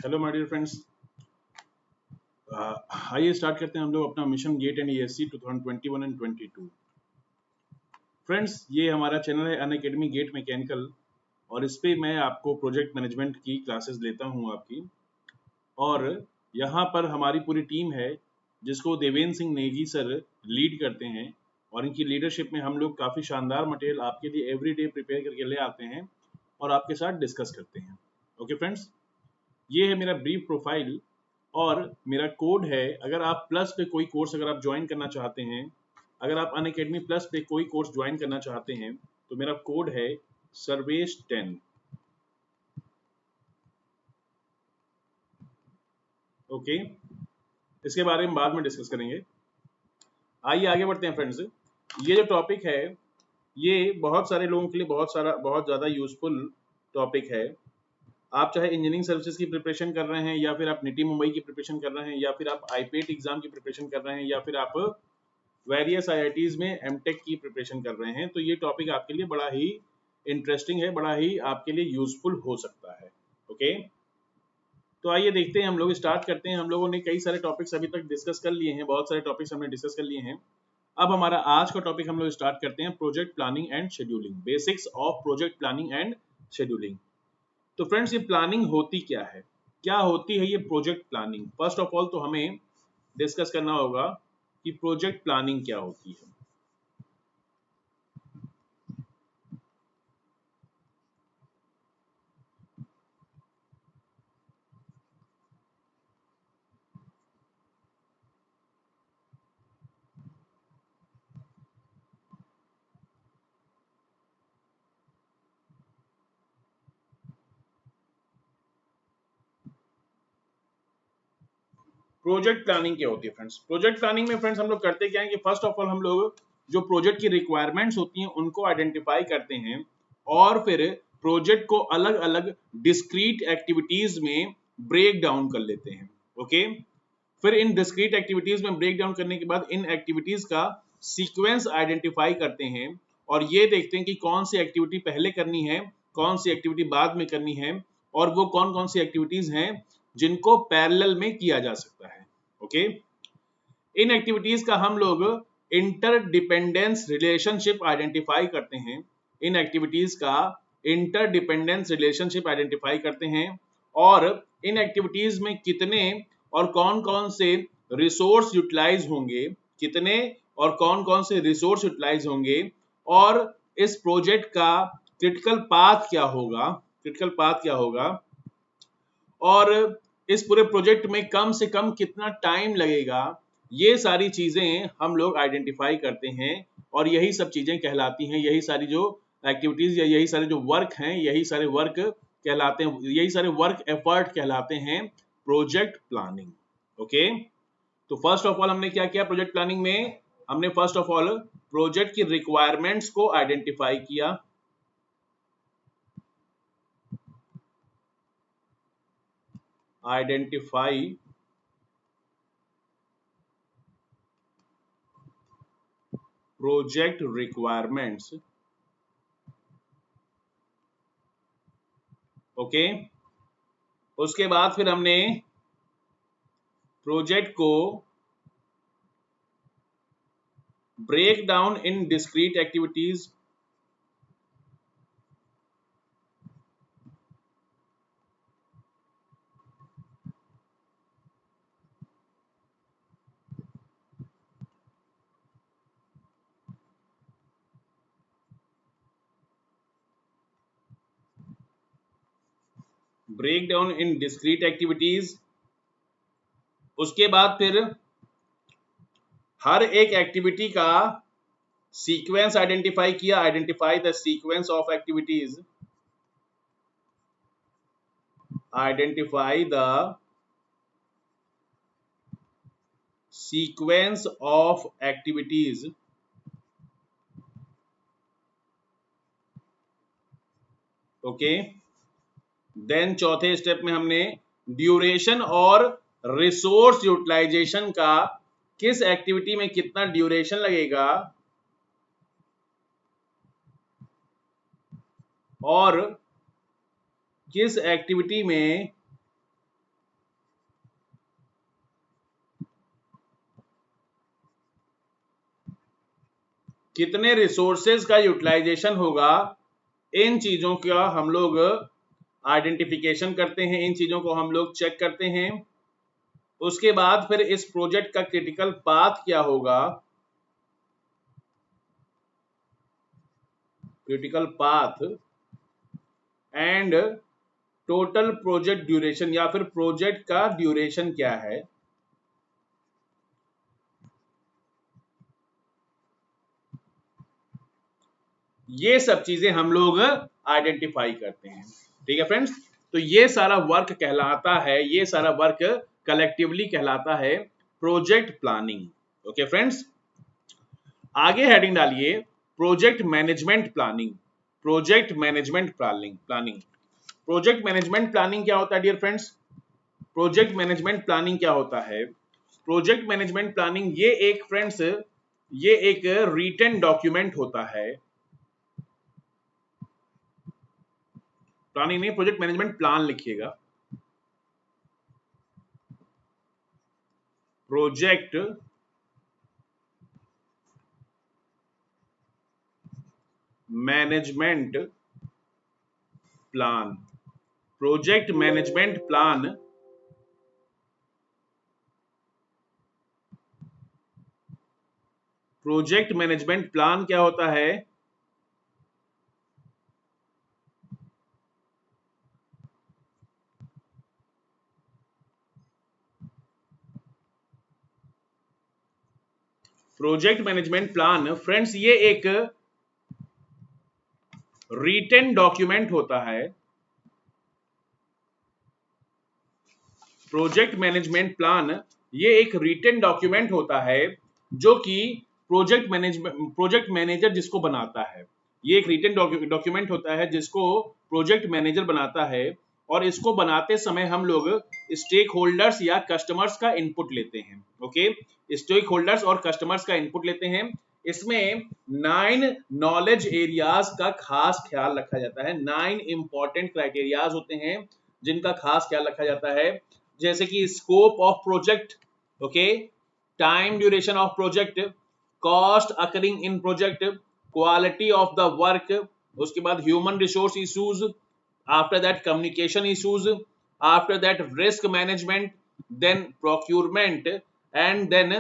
Hello my dear friends. आइए start करते हैं हम लोग अपना mission GATE and ESC 2021 and 22। Friends, ये हमारा चैनल है अनअकैडमी गेट मैकेनिकल और इस पे मैं आपको प्रोजेक्ट मैनेजमेंट की क्लासेस लेता हूँ आपकी। और यहाँ पर हमारी पूरी टीम है जिसको देवेंद्र सिंह नेगी सर लीड करते हैं और इनकी लीडरशिप में हम लोग काफ़ी शानदार मटेरियल आपके लिए एवरी डे प्रिपेयर करके ले आते हैं और आपके साथ डिस्कस करते हैं। ओके फ्रेंड्स, ये है मेरा ब्रीफ प्रोफाइल और मेरा कोड है। अगर आप प्लस पे कोई कोर्स अगर आप ज्वाइन करना चाहते हैं, अगर आप अनअकैडमी प्लस पे कोई कोर्स ज्वाइन करना चाहते हैं तो मेरा कोड है सर्वेश 10। ओके, इसके बारे में बाद में डिस्कस करेंगे। आइए आगे बढ़ते हैं फ्रेंड्स। ये जो टॉपिक है ये बहुत सारे लोगों के लिए बहुत ज़्यादा यूजफुल टॉपिक है। आप चाहे इंजीनियरिंग सर्विसेज की प्रिपरेशन कर रहे हैं या फिर आप निटी मुंबई की प्रिपरेशन कर रहे हैं या फिर आप आईपीएट एग्जाम की प्रिपरेशन कर रहे हैं या फिर आप वेरियस आईआईटीज में एमटेक की प्रिपरेशन कर रहे हैं, तो ये टॉपिक आपके लिए बड़ा ही इंटरेस्टिंग है, बड़ा ही आपके लिए यूजफुल हो सकता है। ओके, तो आइए देखते हैं, हम लोग स्टार्ट करते हैं। हम लोगों ने कई सारे टॉपिक्स अभी तक डिस्कस कर लिए हैं, बहुत सारे टॉपिक्स हमने डिस्कस कर लिए हैं। अब हमारा आज का टॉपिक हम लोग स्टार्ट करते हैं project planning and scheduling, basics of project planning and scheduling. तो फ्रेंड्स, ये प्लानिंग होती क्या है, क्या होती है ये project planning? First of all तो हमें डिस्कस करना होगा कि प्रोजेक्ट प्लानिंग क्या होती है। प्रोजेक्ट प्लानिंग क्या होती है फ्रेंड्स? प्रोजेक्ट प्लानिंग में फ्रेंड्स हम लोग करते क्या है कि फर्स्ट ऑफ ऑल हम लोग जो प्रोजेक्ट की रिक्वायरमेंट्स होती हैं उनको आइडेंटिफाई करते हैं और फिर प्रोजेक्ट को अलग अलग डिस्क्रीट एक्टिविटीज में ब्रेक डाउन कर लेते हैं। ओके, फिर इन डिस्क्रीट एक्टिविटीज में ब्रेक डाउन करने के बाद इन एक्टिविटीज का सीक्वेंस आइडेंटिफाई करते हैं और ये देखते हैं कि कौन सी एक्टिविटी पहले करनी है, कौन सी एक्टिविटी बाद में करनी है और वो कौन कौन सी एक्टिविटीज हैं जिनको पैरेलल में किया जा सकता है। ओके, इन एक्टिविटीज का हम लोग इंटरडिपेंडेंस रिलेशनशिप आइडेंटिफाई करते हैं। इन एक्टिविटीज का इंटरडिपेंडेंस रिलेशनशिप आइडेंटिफाई करते हैं और इन एक्टिविटीज में कितने और कौन कौन से रिसोर्स यूटिलाइज होंगे, कितने और कौन कौन से रिसोर्स यूटिलाइज होंगे और इस प्रोजेक्ट का क्रिटिकल पाथ क्या होगा, क्रिटिकल पाथ क्या होगा और इस पूरे प्रोजेक्ट में कम से कम कितना टाइम लगेगा, ये सारी चीजें हम लोग आइडेंटिफाई करते हैं और यही सब चीजें कहलाती हैं, यही सारी जो एक्टिविटीज या यही सारे जो वर्क हैं, यही सारे वर्क कहलाते हैं, यही सारे वर्क एफर्ट कहलाते हैं प्रोजेक्ट प्लानिंग। ओके, तो फर्स्ट ऑफ ऑल हमने क्या किया प्रोजेक्ट प्लानिंग में? हमने फर्स्ट ऑफ ऑल प्रोजेक्ट की रिक्वायरमेंट्स को आइडेंटिफाई किया, आइडेंटिफाई प्रोजेक्ट रिक्वायरमेंट्स। ओके, उसके बाद फिर हमने प्रोजेक्ट को break down in discrete activities, break down in discrete activities. उसके बाद फिर हर एक एक्टिविटी का सीक्वेंस आइडेंटिफाई किया, identify the sequence of activities, identify the sequence of activities. Okay, then चौथे स्टेप में हमने ड्यूरेशन और रिसोर्स यूटिलाइजेशन का, किस एक्टिविटी में कितना ड्यूरेशन लगेगा और किस एक्टिविटी में कितने रिसोर्सेज का यूटिलाइजेशन होगा, इन चीजों का हम लोग आइडेंटिफिकेशन करते हैं, इन चीजों को हम लोग चेक करते हैं। उसके बाद फिर इस प्रोजेक्ट का क्रिटिकल पाथ क्या होगा, critical path and total project duration, या फिर प्रोजेक्ट का ड्यूरेशन क्या है, ये सब चीजें हम लोग आइडेंटिफाई करते हैं। ठीक है फ्रेंड्स, तो ये सारा वर्क कहलाता है, ये सारा वर्क कलेक्टिवली कहलाता है प्रोजेक्ट प्लानिंग। ओके फ्रेंड्स, आगे हेडिंग डालिए project management planning. Project management planning project management planning क्या होता है dear friends? Project management planning क्या होता है? प्रोजेक्ट मैनेजमेंट प्लानिंग ये एक फ्रेंड्स, ये एक रिटन डॉक्यूमेंट होता है। प्लानिंग नहीं, प्रोजेक्ट मैनेजमेंट प्लान लिखिएगा। Project management plan, project management plan project management plan क्या होता है? प्रोजेक्ट मैनेजमेंट प्लान फ्रेंड्स ये एक रिटन डॉक्यूमेंट होता है। प्रोजेक्ट मैनेजमेंट प्लान ये एक रिटन डॉक्यूमेंट होता है जो कि प्रोजेक्ट मैनेजर जिसको बनाता है, ये एक रिटन डॉक्यूमेंट होता है जिसको प्रोजेक्ट मैनेजर बनाता है। और इसको बनाते समय हम लोग स्टेक होल्डर्स या कस्टमर्स का इनपुट लेते हैं। ओके, स्टेक होल्डर्स और कस्टमर्स का इनपुट लेते हैं। इसमें 9 नॉलेज एरियाज का खास ख्याल रखा जाता है। 9 इंपॉर्टेंट क्राइटेरियाज होते हैं जिनका खास ख्याल रखा जाता है, जैसे कि scope of project, okay, time duration of project, cost occurring in project, quality of the work, उसके बाद human resource issues, after that communication issues, after that risk management, then procurement and then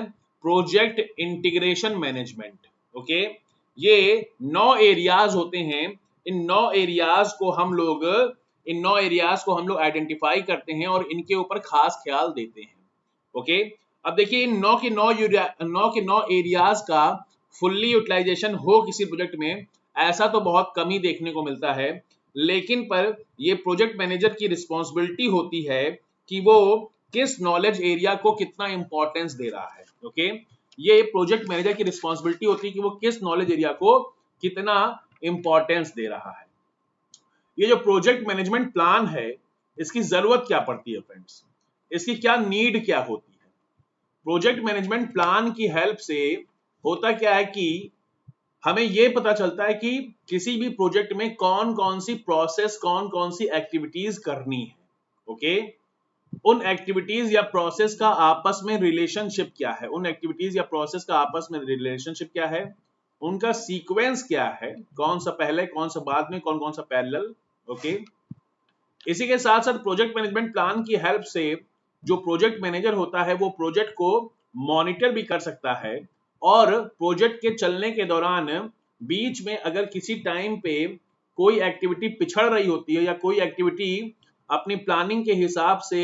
project integration management. Okay, ये 9 areas होते हैं। इन 9 areas को हम लोग identify करते हैं और इनके ऊपर खास ख्याल देते हैं। ओके, अब देखिए इन 9 के 9 एरियाज का फुल्ली यूटिलाइजेशन हो किसी प्रोजेक्ट में, ऐसा तो बहुत कम ही देखने को मिलता है। लेकिन पर ये प्रोजेक्ट मैनेजर की रिस्पॉन्सिबिलिटी होती है कि वो किस नॉलेज एरिया को कितना इंपॉर्टेंस दे रहा है। ओके, ये प्रोजेक्ट मैनेजर की रिस्पॉन्सिबिलिटी होती है कि वो किस नॉलेज एरिया को कितना इंपॉर्टेंस दे रहा है। ये जो प्रोजेक्ट मैनेजमेंट प्लान है, इसकी जरूरत क्या पड़ती है फ्रेंड्स, इसकी क्या नीड क्या होती है? प्रोजेक्ट मैनेजमेंट प्लान की हेल्प से होता क्या है कि हमें यह पता चलता है कि किसी भी प्रोजेक्ट में कौन कौन सी प्रोसेस, कौन कौन सी एक्टिविटीज करनी है। ओके, उन एक्टिविटीज या प्रोसेस का आपस में रिलेशनशिप क्या है, उन एक्टिविटीज या प्रोसेस का आपस में रिलेशनशिप क्या है, उनका सीक्वेंस क्या है, कौन सा पहले कौन सा बाद में, कौन कौन सा पैरेलल। ओके, इसी के साथ साथ प्रोजेक्ट मैनेजमेंट प्लान की हेल्प से जो प्रोजेक्ट मैनेजर होता है वो प्रोजेक्ट को मॉनिटर भी कर सकता है, और प्रोजेक्ट के चलने के दौरान बीच में अगर किसी टाइम पे कोई एक्टिविटी पिछड़ रही होती है या कोई एक्टिविटी अपनी प्लानिंग के हिसाब से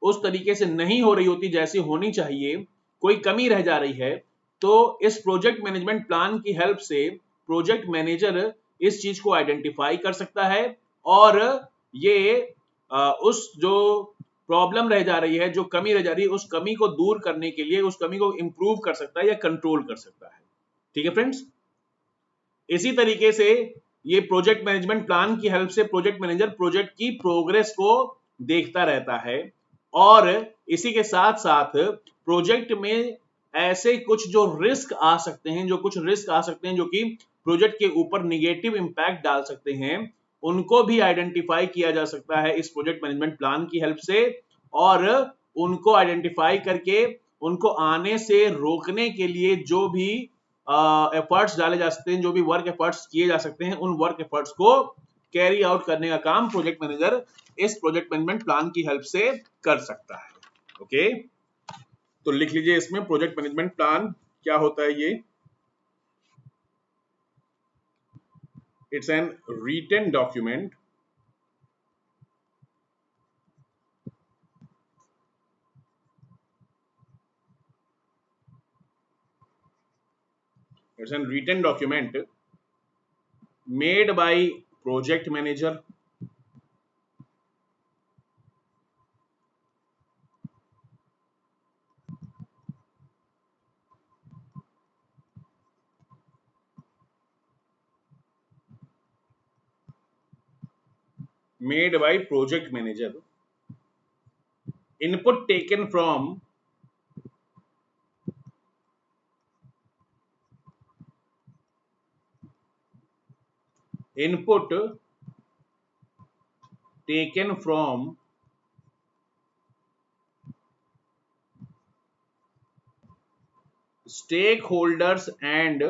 उस तरीके से नहीं हो रही होती जैसी होनी चाहिए, कोई कमी रह जा रही है, तो इस प्रोजेक्ट मैनेजमेंट प्लान की हेल्प से प्रोजेक्ट मैनेजर इस चीज को आइडेंटिफाई कर सकता है और ये उस जो प्रॉब्लम रह जा रही है, जो कमी रह जा रही है, उस कमी को दूर करने के लिए उस कमी को इंप्रूव कर सकता है या कंट्रोल कर सकता है। ठीक है फ्रेंड्स, इसी तरीके से ये प्रोजेक्ट मैनेजमेंट प्लान की हेल्प से प्रोजेक्ट मैनेजर प्रोजेक्ट की प्रोग्रेस को देखता रहता है, और इसी के साथ साथ प्रोजेक्ट में ऐसे कुछ जो रिस्क आ सकते हैं, जो कि प्रोजेक्ट के ऊपर निगेटिव इंपैक्ट डाल सकते हैं, उनको भी आइडेंटिफाई किया जा सकता है इस प्रोजेक्ट मैनेजमेंट प्लान की हेल्प से, और उनको आइडेंटिफाई करके उनको आने से रोकने के लिए जो भी एफर्ट्स डाले जा सकते हैं, जो भी वर्क एफर्ट्स किए जा सकते हैं, उन वर्क एफर्ट्स को कैरी आउट करने का काम प्रोजेक्ट मैनेजर इस प्रोजेक्ट मैनेजमेंट प्लान की हेल्प से कर सकता है। ओके, तो लिख लीजिए इसमें प्रोजेक्ट मैनेजमेंट प्लान क्या होता है। ये it's an written document made by project manager input taken from stakeholders and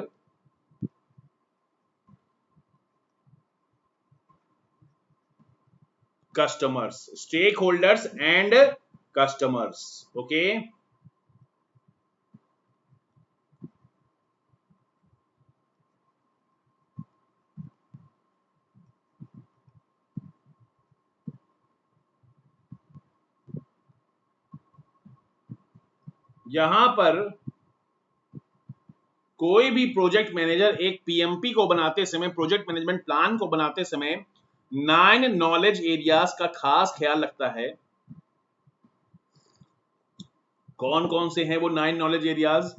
customers। okay, यहां पर कोई भी प्रोजेक्ट मैनेजर एक पीएमपी को बनाते समय, प्रोजेक्ट मैनेजमेंट प्लान को बनाते समय 9 नॉलेज एरियाज का खास ख्याल रखता है। कौन कौन से हैं वो 9 नॉलेज एरियाज?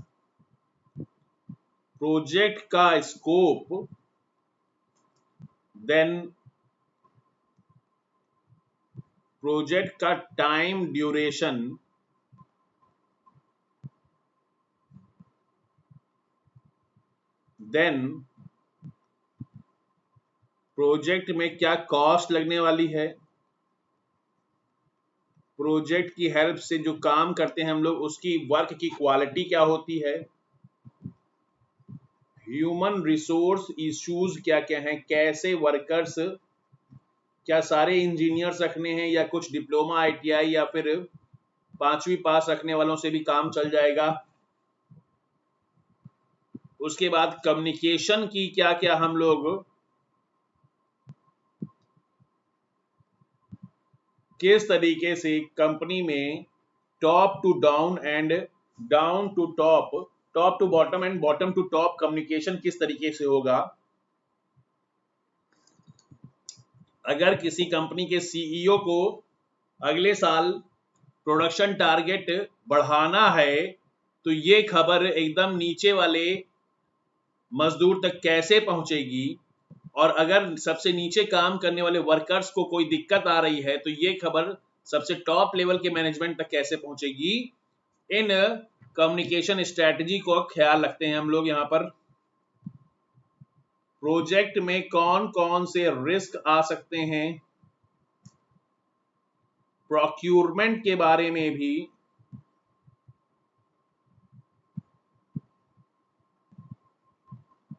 प्रोजेक्ट का स्कोप, देन प्रोजेक्ट का टाइम ड्यूरेशन, देन प्रोजेक्ट में क्या कॉस्ट लगने वाली है, प्रोजेक्ट की हेल्प से जो काम करते हैं हम लोग उसकी वर्क की क्वालिटी क्या होती है, ह्यूमन रिसोर्स इश्यूज क्या क्या हैं, कैसे वर्कर्स, क्या सारे इंजीनियर्स रखने हैं या कुछ डिप्लोमा आईटीआई या फिर 5वीं पास रखने वालों से भी काम चल जाएगा। उसके बाद कम्युनिकेशन की क्या क्या हम लोग किस तरीके से कंपनी में top to down and down to top, top to bottom and bottom to top communication किस तरीके से होगा। अगर किसी कंपनी के सीईओ को अगले साल प्रोडक्शन टारगेट बढ़ाना है तो ये खबर एकदम नीचे वाले मजदूर तक कैसे पहुंचेगी, और अगर सबसे नीचे काम करने वाले वर्कर्स को कोई दिक्कत आ रही है तो ये खबर सबसे टॉप लेवल के मैनेजमेंट तक कैसे पहुंचेगी। इन कम्युनिकेशन स्ट्रेटजी को ख्याल रखते हैं हम लोग। यहाँ पर प्रोजेक्ट में कौन कौन से रिस्क आ सकते हैं, प्रोक्यूरमेंट के बारे में भी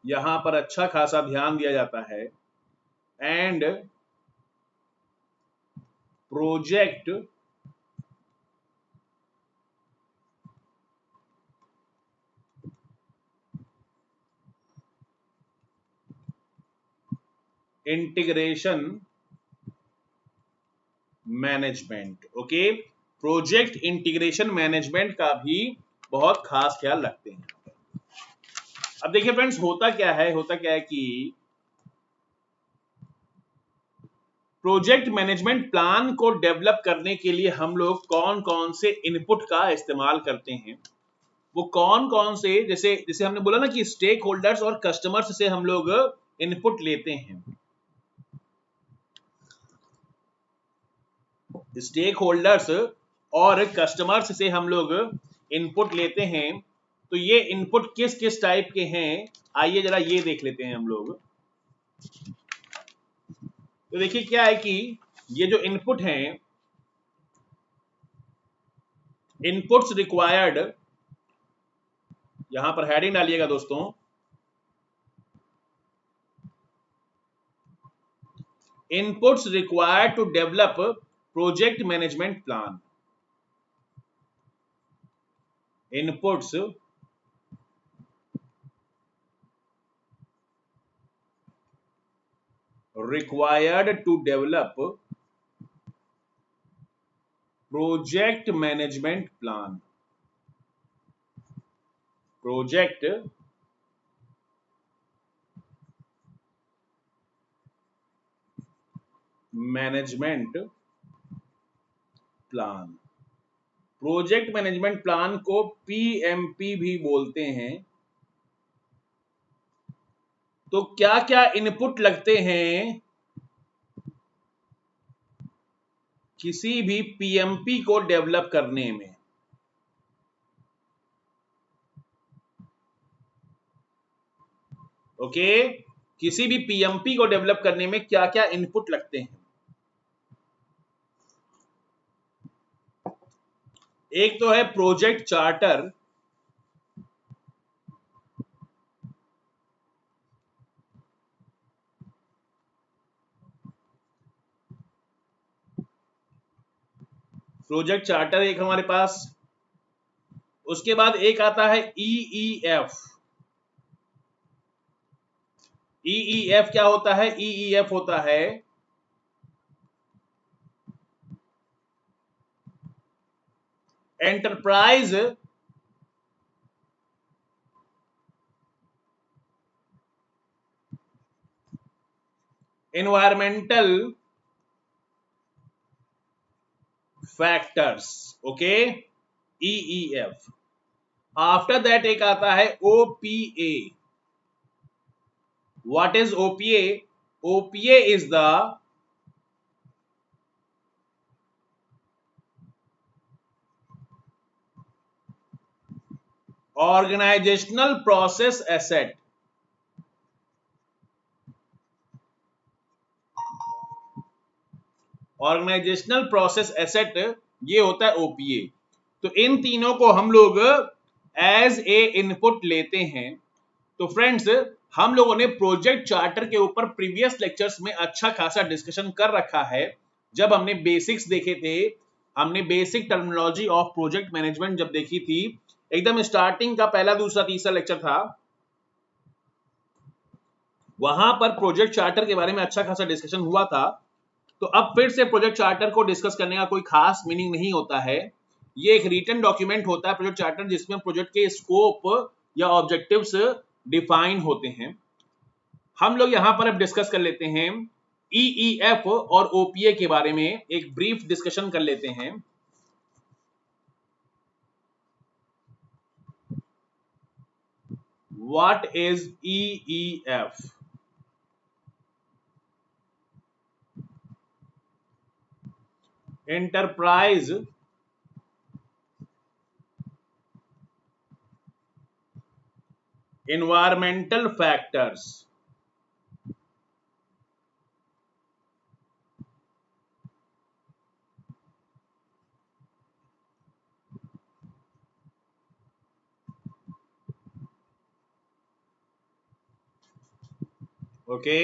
यहां पर अच्छा खासा ध्यान दिया जाता है। And project integration management. Okay, project integration management का भी बहुत खास ख्याल रखते हैं। अब देखिए फ्रेंड्स, होता क्या है कि प्रोजेक्ट मैनेजमेंट प्लान को डेवलप करने के लिए हम लोग कौन कौन से इनपुट का इस्तेमाल करते हैं, वो कौन कौन से, जैसे जैसे हमने बोला ना कि स्टेक होल्डर्स और कस्टमर्स से हम लोग इनपुट लेते हैं। स्टेक होल्डर्स और कस्टमर्स से हम लोग इनपुट लेते हैं, तो ये इनपुट किस किस टाइप के हैं आइए जरा ये देख लेते हैं हम लोग। तो देखिए क्या है कि ये जो इनपुट हैं, इनपुट्स रिक्वायर्ड, यहां पर हेडिंग डालिएगा दोस्तों, Inputs required to develop project management plan. Inputs required to develop project management plan. Project management plan. Project management plan को पीएमपी भी बोलते हैं. तो क्या क्या इनपुट लगते हैं किसी भी पीएमपी को डेवलप करने में? ओके, किसी भी पीएमपी को डेवलप करने में क्या क्या इनपुट लगते हैं? एक तो है प्रोजेक्ट चार्टर. प्रोजेक्ट चार्टर एक हमारे पास. उसके बाद एक आता है ईईएफ. ईईएफ क्या होता है? ईईएफ होता है enterprise environmental factors. Okay, EEF. After that एक आता है OPA. What is OPA? OPA is the organisational process asset. Organisational process asset ये होता है ओपीए. तो इन तीनों को हम लोग एज ए इनपुट लेते हैं. तो फ्रेंड्स, हम लोगों ने प्रोजेक्ट चार्टर के ऊपर प्रीवियस लेक्चर्स में अच्छा खासा डिस्कशन कर रखा है. जब हमने बेसिक्स देखे थे, हमने basic terminology of project management जब देखी थी, एकदम स्टार्टिंग का पहला दूसरा तीसरा लेक्चर था, वहां पर प्रोजेक्ट चार्टर के बारे में अच्छा खासा डिस्कशन हुआ था. तो अब फिर से प्रोजेक्ट चार्टर को डिस्कस करने का कोई खास मीनिंग नहीं होता है. ये एक रिटन डॉक्यूमेंट होता है प्रोजेक्ट चार्टर, जिसमें प्रोजेक्ट के स्कोप या ऑब्जेक्टिव्स डिफाइन होते हैं. हम लोग यहां पर अब डिस्कस कर लेते हैं ईईएफ और ओपीए के बारे में. एक ब्रीफ डिस्कशन कर लेते हैं. What is EEF? Enterprise environmental factors. Okay,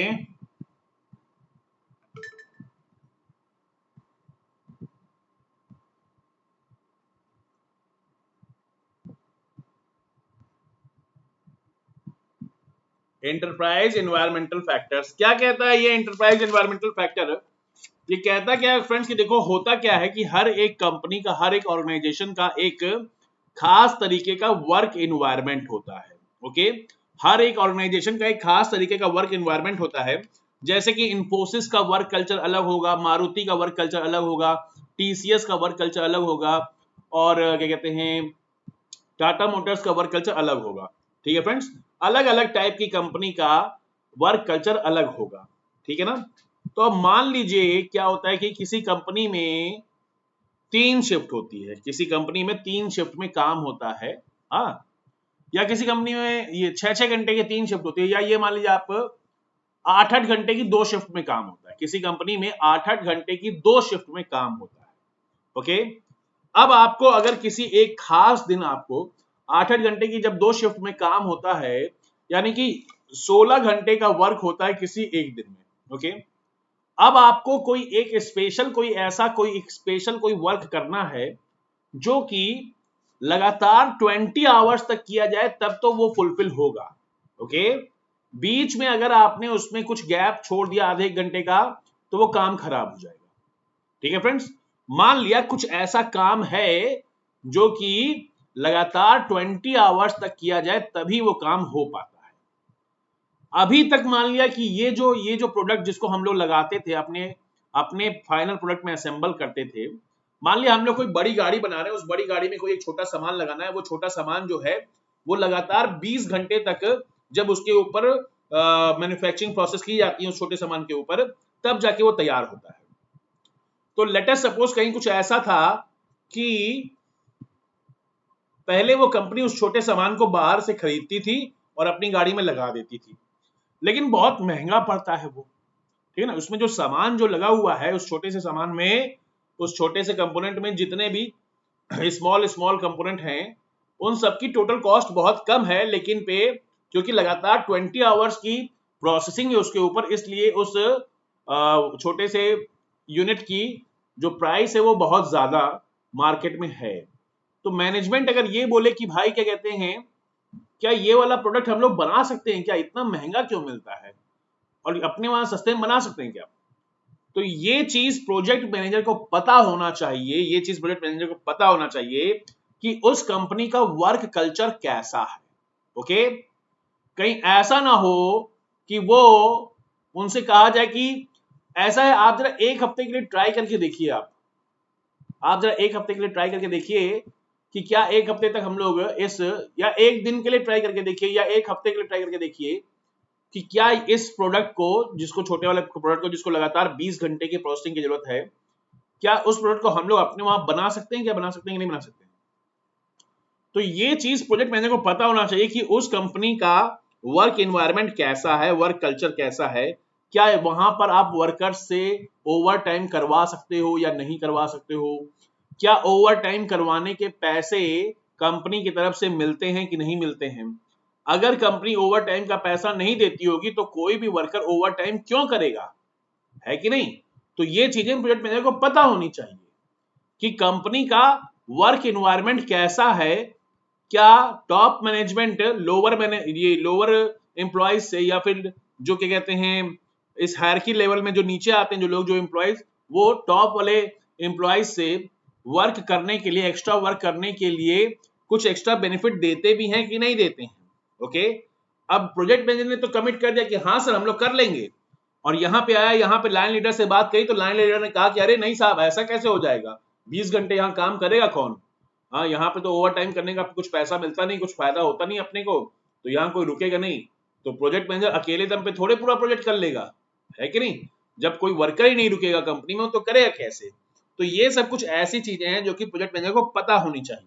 enterprise environmental factors क्या कहता है ये एंटरप्राइज एनवायरमेंटल फैक्टर? ये कहता क्या है फ्रेंड्स कि देखो, होता क्या है कि हर एक कंपनी का, हर एक ऑर्गेनाइजेशन का एक खास तरीके का वर्क एनवायरनमेंट होता है. ओके, हर एक ऑर्गेनाइजेशन का एक खास तरीके का वर्क एनवायरनमेंट होता है. जैसे कि इन्फोसिस का वर्क कल्चर अलग होगा, मारुति का वर्क कल्चर अलग होगा, टीसीएस का वर्क कल्चर अलग होगा, और क्या कहते हैं, टाटा मोटर्स का वर्क कल्चर अलग होगा. ठीक है फ्रेंड्स, अलग अलग टाइप की कंपनी का वर्क कल्चर अलग होगा. ठीक है ना? तो अब मान लीजिए क्या होता है कि किसी कंपनी में 3 शिफ्ट होती है, किसी कंपनी में 3 शिफ्ट में काम होता है. हाँ, या किसी कंपनी में ये 6-6 घंटे की 3 शिफ्ट होती है, या ये मान लीजिए आप 8-8 घंटे की 2 शिफ्ट में काम होता है. किसी कंपनी में 8-8 घंटे की 2 शिफ्ट में काम होता है. ओके, अब आपको अगर किसी एक खास दिन आपको 8-8 घंटे की जब 2 शिफ्ट में काम होता है, यानी कि 16 घंटे का वर्क होता है किसी एक दिन में. ओके, अब आपको कोई एक स्पेशल कोई वर्क करना है जो कि लगातार 20 आवर्स तक किया जाए तब तो वो फुलफिल होगा। ओके, बीच में अगर आपने उसमें कुछ गैप छोड़ दिया आधे एक घंटे का तो वो काम खराब हो जाएगा। ठीक है फ्रेंड्स, मान लिया कुछ ऐसा काम है जो कि लगातार 20 आवर्स तक किया जाए तभी वो काम हो पाता है। अभी तक मान लिया कि ये जो प्रोडक्ट जिसको हम लोग लगाते थे अपने अपने फाइनल प्रोडक्ट में असेंबल करते थे, मान लिया हम लोग कोई बड़ी गाड़ी बना रहे हैं, उस बड़ी गाड़ी में कोई एक छोटा सामान लगाना है, वो छोटा सामान जो है वो लगातार 20 घंटे तक जब उसके ऊपर मैन्युफैक्चरिंग प्रोसेस की जाती है उस छोटे सामान के ऊपर, तब जाके वो तैयार होता है। तो लेट अस सपोज कहीं कुछ ऐसा था कि पहले वो कंपनी उस छोटे सामान को बाहर से खरीदती थी और अपनी गाड़ी में लगा देती थी, लेकिन बहुत महंगा पड़ता है वो। ठीक है ना, उसमें जो सामान जो लगा हुआ है उस छोटे से सामान में, उस छोटे से कंपोनेंट में जितने भी स्मॉल स्मॉल कंपोनेंट हैं उन सबकी टोटल कॉस्ट बहुत कम है, लेकिन पे क्योंकि लगातार 20 आवर्स की प्रोसेसिंग है उसके ऊपर, इसलिए उस छोटे से यूनिट की जो प्राइस है वो बहुत ज्यादा मार्केट में है। तो मैनेजमेंट अगर ये बोले कि भाई क्या कहते हैं, क्या ये वाला प्रोडक्ट हम लोग बना सकते हैं क्या, इतना महंगा क्यों मिलता है और अपने वहां सस्ते में बना सकते हैं क्या, तो ये चीज प्रोजेक्ट मैनेजर को पता होना चाहिए, ये चीज प्रोजेक्ट मैनेजर को पता होना चाहिए कि उस कंपनी का वर्क कल्चर कैसा है। ओके, कहीं ऐसा ना हो कि वो उनसे कहा जाए कि ऐसा है आप जरा एक हफ्ते के लिए ट्राई करके देखिए, आप जरा एक हफ्ते के लिए ट्राई करके देखिए कि क्या एक हफ्ते तक हम लोग इस, या एक दिन के लिए ट्राई करके देखिए या एक हफ्ते के लिए ट्राई करके देखिए कि क्या इस प्रोडक्ट को, जिसको छोटे वाले प्रोडक्ट को जिसको लगातार 20 घंटे की प्रोसेसिंग की जरूरत है, क्या उस प्रोडक्ट को हम लोग अपने वहां बना सकते हैं, क्या बना सकते हैं कि नहीं बना सकते। तो ये चीज प्रोजेक्ट मैनेजर को पता होना चाहिए कि उस कंपनी का वर्क एनवायरनमेंट कैसा है, वर्क कल्चर कैसा है, क्या वहां पर आप वर्कर्स से ओवर टाइम करवा सकते हो या नहीं करवा सकते हो, क्या ओवर टाइम करवाने के पैसे कंपनी की तरफ से मिलते हैं कि नहीं मिलते हैं। अगर कंपनी ओवर टाइम का पैसा नहीं देती होगी तो कोई भी वर्कर ओवर टाइम क्यों करेगा, है कि नहीं। तो ये चीजें प्रोजेक्ट मैनेजर को पता होनी चाहिए कि कंपनी का वर्क एनवायरनमेंट कैसा है, क्या टॉप मैनेजमेंट ये लोअर एम्प्लॉयज से, या फिर जो क्या कहते हैं इस हायरार्की लेवल में जो नीचे आते हैं जो लोग, जो एम्प्लॉयज, वो टॉप वाले एम्प्लॉयज से वर्क करने के लिए, एक्स्ट्रा वर्क करने के लिए कुछ एक्स्ट्रा बेनिफिट देते भी हैं कि नहीं देते हैं। ओके, अब प्रोजेक्ट मैनेजर ने तो कमिट कर दिया कि हाँ सर हम लोग कर लेंगे, और यहाँ पे आया, यहाँ पे लाइन लीडर से बात करी तो लाइन लीडर ने कहा कि अरे नहीं साहब ऐसा कैसे हो जाएगा, 20 घंटे यहाँ काम करेगा कौन, हाँ यहाँ पे तो ओवर टाइम करने का कुछ पैसा मिलता नहीं, कुछ फायदा होता नहीं अपने को, तो यहाँ कोई रुकेगा नहीं। तो प्रोजेक्ट मैनेजर अकेले दम पे थोड़े पूरा प्रोजेक्ट कर लेगा, है कि नहीं, जब कोई वर्कर ही नहीं रुकेगा कंपनी में तो करेगा कैसे। तो ये सब कुछ ऐसी चीजें हैं जो कि प्रोजेक्ट मैनेजर को पता होनी चाहिए।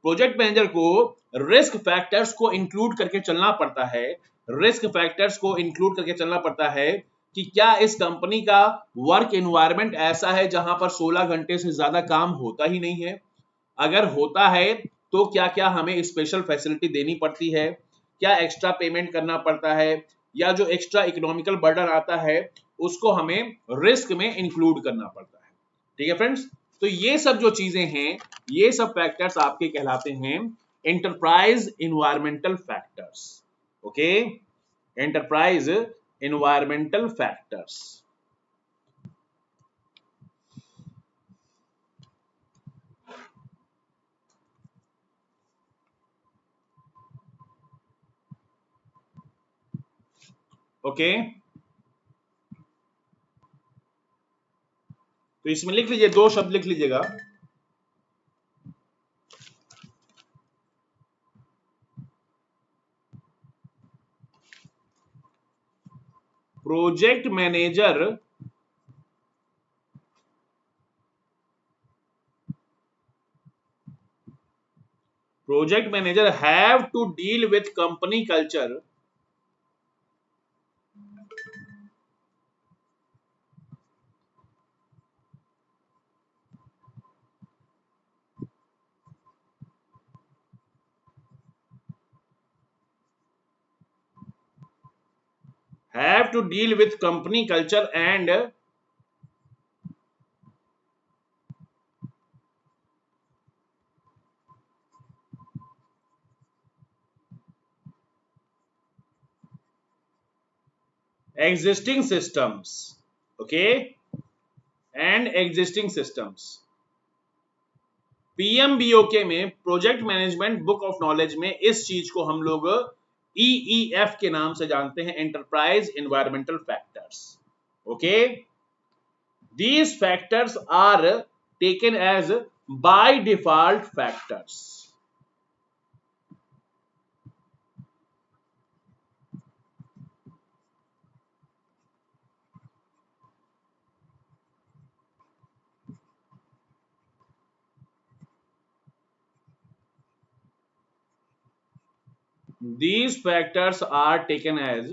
प्रोजेक्ट मैनेजर को रिस्क फैक्टर्स को इंक्लूड करके चलना पड़ता है, रिस्क फैक्टर्स को इंक्लूड करके चलना पड़ता है कि क्या इस कंपनी का वर्क एनवायरनमेंट ऐसा है जहां पर 16 घंटे से ज्यादा काम होता ही नहीं है, अगर होता है तो क्या क्या हमें स्पेशल फैसिलिटी देनी पड़ती है, क्या एक्स्ट्रा पेमेंट करना पड़ता है, या जो एक्स्ट्रा इकोनॉमिकल बर्डन आता है उसको हमें रिस्क में इंक्लूड करना पड़ता है। ठीक है फ्रेंड्स, तो ये सब जो चीजें हैं, ये सब फैक्टर्स आपके कहलाते हैं enterprise environmental factors. Okay, enterprise environmental factors. Okay, तो इसमें लिख लीजिए, दो शब्द लिख लीजिएगा, project manager have to deal with company culture, and existing systems, okay, and existing systems. PMBOK में project management book of knowledge में इस चीज को हम लोग EEF के नाम से जानते हैं, enterprise environmental factors, okay. These factors are taken as by default factors. These factors are taken as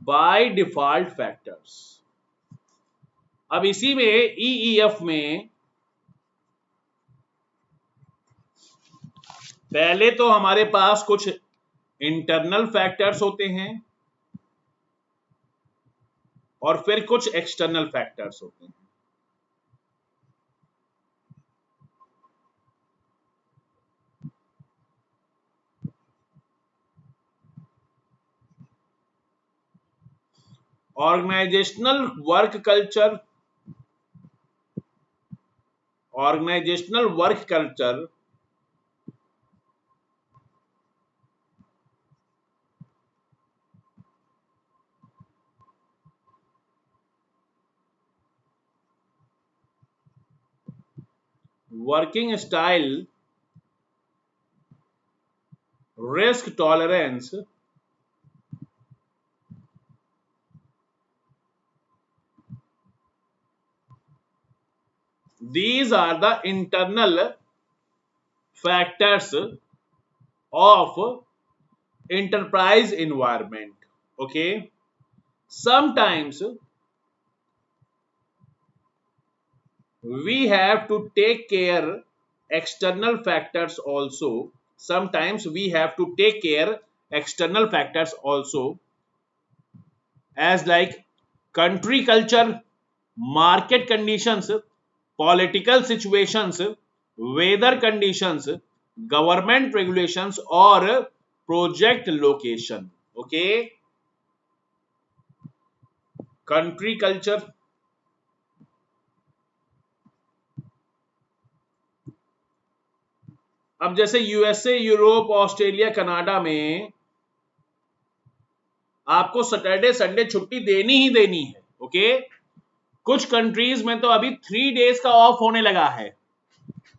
by default factors. अब इसी में EEF में पहले तो हमारे पास कुछ इंटरनल फैक्टर्स होते हैं और फिर कुछ एक्सटर्नल फैक्टर्स होते हैं। Organisational work culture, working style, risk tolerance, these are the internal factors of enterprise environment, okay. Sometimes we have to take care external factors also, sometimes we have to take care external factors also, as like country culture, market conditions, political situations, weather conditions, government regulations or project location, okay. Country culture, अब जैसे USA, Europe, Australia, Canada में आपको Saturday Sunday छुट्टी देनी ही देनी है, okay. कुछ countries में तो अभी 3 डेज का ऑफ होने लगा है,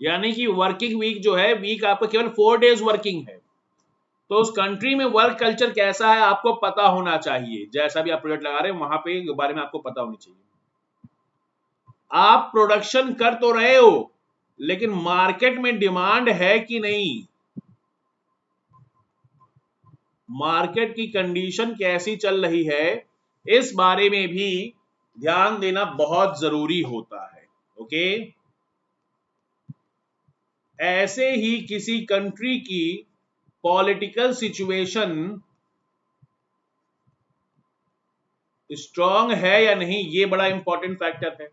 यानी कि वर्किंग वीक जो है, वीक आपको केवल 4 डेज वर्किंग है। तो उस कंट्री में वर्क कल्चर कैसा है आपको पता होना चाहिए, जैसा भी आप प्रोजेक्ट लगा रहे हैं वहां पे बारे में आपको पता होनी चाहिए। आप प्रोडक्शन कर तो रहे हो लेकिन मार्केट में डिमांड है कि नहीं, मार्केट की कंडीशन कैसी चल रही है, इस बारे में भी ध्यान देना बहुत जरूरी होता है, ओके। ऐसे ही किसी कंट्री की पॉलिटिकल सिचुएशन स्ट्रांग है या नहीं, ये बड़ा इंपॉर्टेंट फैक्टर है।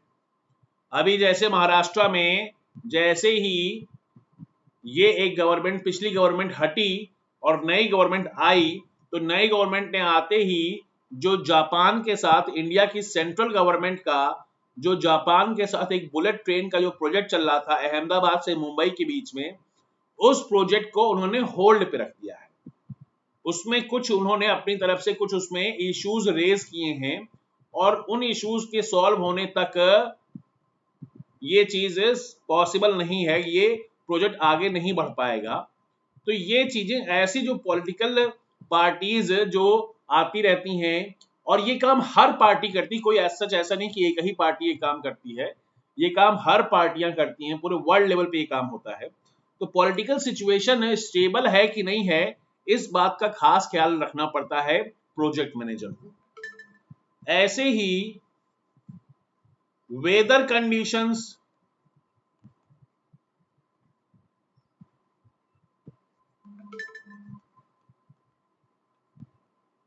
अभी जैसे महाराष्ट्र में जैसे ही ये एक गवर्नमेंट, पिछली गवर्नमेंट हटी और नई गवर्नमेंट आई, तो नई गवर्नमेंट ने आते ही जो जापान के साथ इंडिया की सेंट्रल गवर्नमेंट का जो जापान के साथ एक बुलेट ट्रेन का जो प्रोजेक्ट चल रहा था अहमदाबाद से मुंबई के बीच में, उस प्रोजेक्ट को उन्होंने होल्ड पे रख दिया है। उसमें कुछ उन्होंने अपनी तरफ से कुछ उसमें इश्यूज रेज किए हैं और उन इश्यूज के सॉल्व होने तक ये चीज पॉसिबल नहीं है, ये प्रोजेक्ट आगे नहीं बढ़ पाएगा। तो ये चीजें ऐसी जो पॉलिटिकल पार्टीज जो आती रहती हैं, और ये काम हर पार्टी करती, कोई सच ऐसा नहीं कि एक ही पार्टी ये काम करती है, ये काम हर पार्टियां करती हैं, पूरे वर्ल्ड लेवल पे ये काम होता है। तो पॉलिटिकल सिचुएशन स्टेबल है कि नहीं है, इस बात का खास ख्याल रखना पड़ता है प्रोजेक्ट मैनेजर को। ऐसे ही वेदर कंडीशंस,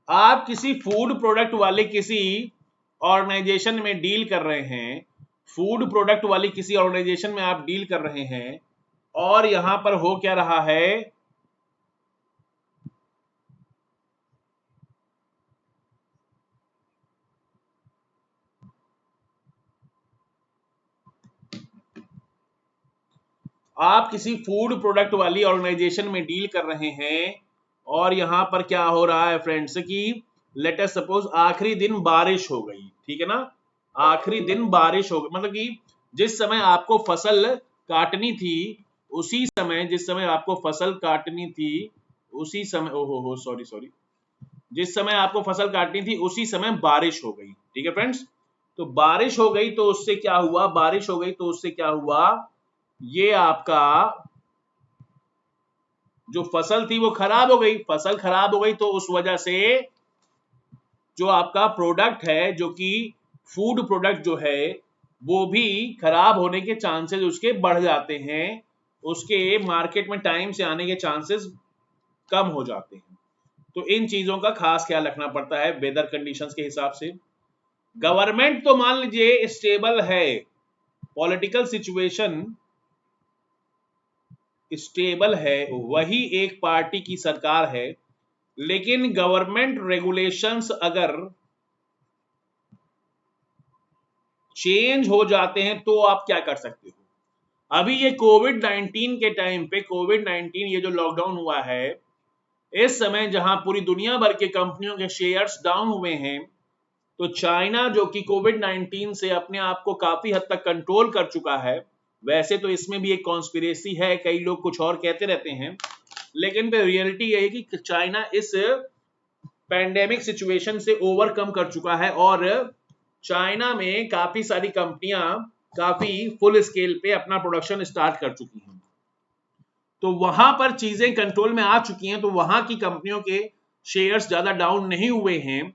आप किसी फूड प्रोडक्ट वाले किसी ऑर्गेनाइजेशन में डील कर रहे हैं, फूड प्रोडक्ट वाली किसी ऑर्गेनाइजेशन में आप डील कर रहे हैं, और यहां पर हो क्या रहा है, आप किसी फूड प्रोडक्ट वाली ऑर्गेनाइजेशन में डील कर रहे हैं और यहां पर क्या हो रहा है फ्रेंड्स कि लेट अस सपोज आखिरी दिन बारिश हो गई, ठीक है ना, आखिरी दिन बारिश हो गई, मतलब कि जिस समय आपको फसल काटनी थी उसी समय, जिस समय आपको फसल काटनी थी उसी समय, ओहो हो सॉरी सॉरी, जिस समय आपको फसल काटनी थी उसी समय बारिश हो गई, ठीक है फ्रेंड्स। तो बारिश हो गई तो उससे क्या हुआ, बारिश हो गई तो उससे क्या हुआ, ये आपका जो फसल थी वो खराब हो गई, फसल खराब हो गई तो उस वजह से जो आपका प्रोडक्ट है, जो कि फूड प्रोडक्ट जो है, वो भी खराब होने के चांसेस उसके बढ़ जाते हैं, उसके मार्केट में टाइम से आने के चांसेस कम हो जाते हैं। तो इन चीजों का खास ख्याल रखना पड़ता है वेदर कंडीशंस के हिसाब से। गवर्नमेंट तो मान लीजिए स्टेबल है, पॉलिटिकल सिचुएशन स्टेबल है, वही एक पार्टी की सरकार है, लेकिन गवर्नमेंट रेगुलेशंस अगर चेंज हो जाते हैं तो आप क्या कर सकते हो। अभी ये कोविड-19 के टाइम पे, कोविड-19 ये जो लॉकडाउन हुआ है, इस समय जहां पूरी दुनिया भर के कंपनियों के शेयर्स डाउन हुए हैं, तो चाइना जो कि कोविड-19 से अपने आप को काफी हद तक कंट्रोल कर चुका है, वैसे तो इसमें भी एक कॉन्स्पिरेसी है, कई लोग कुछ और कहते रहते हैं, लेकिन फिर रियलिटी ये है कि चाइना इस पैंडेमिक सिचुएशन से ओवरकम कर चुका है और चाइना में काफी सारी कंपनियां काफी फुल स्केल पे अपना प्रोडक्शन स्टार्ट कर चुकी हैं, तो वहां पर चीजें कंट्रोल में आ चुकी हैं, तो वहां की कंपनियों के शेयर्स ज्यादा डाउन नहीं हुए हैं,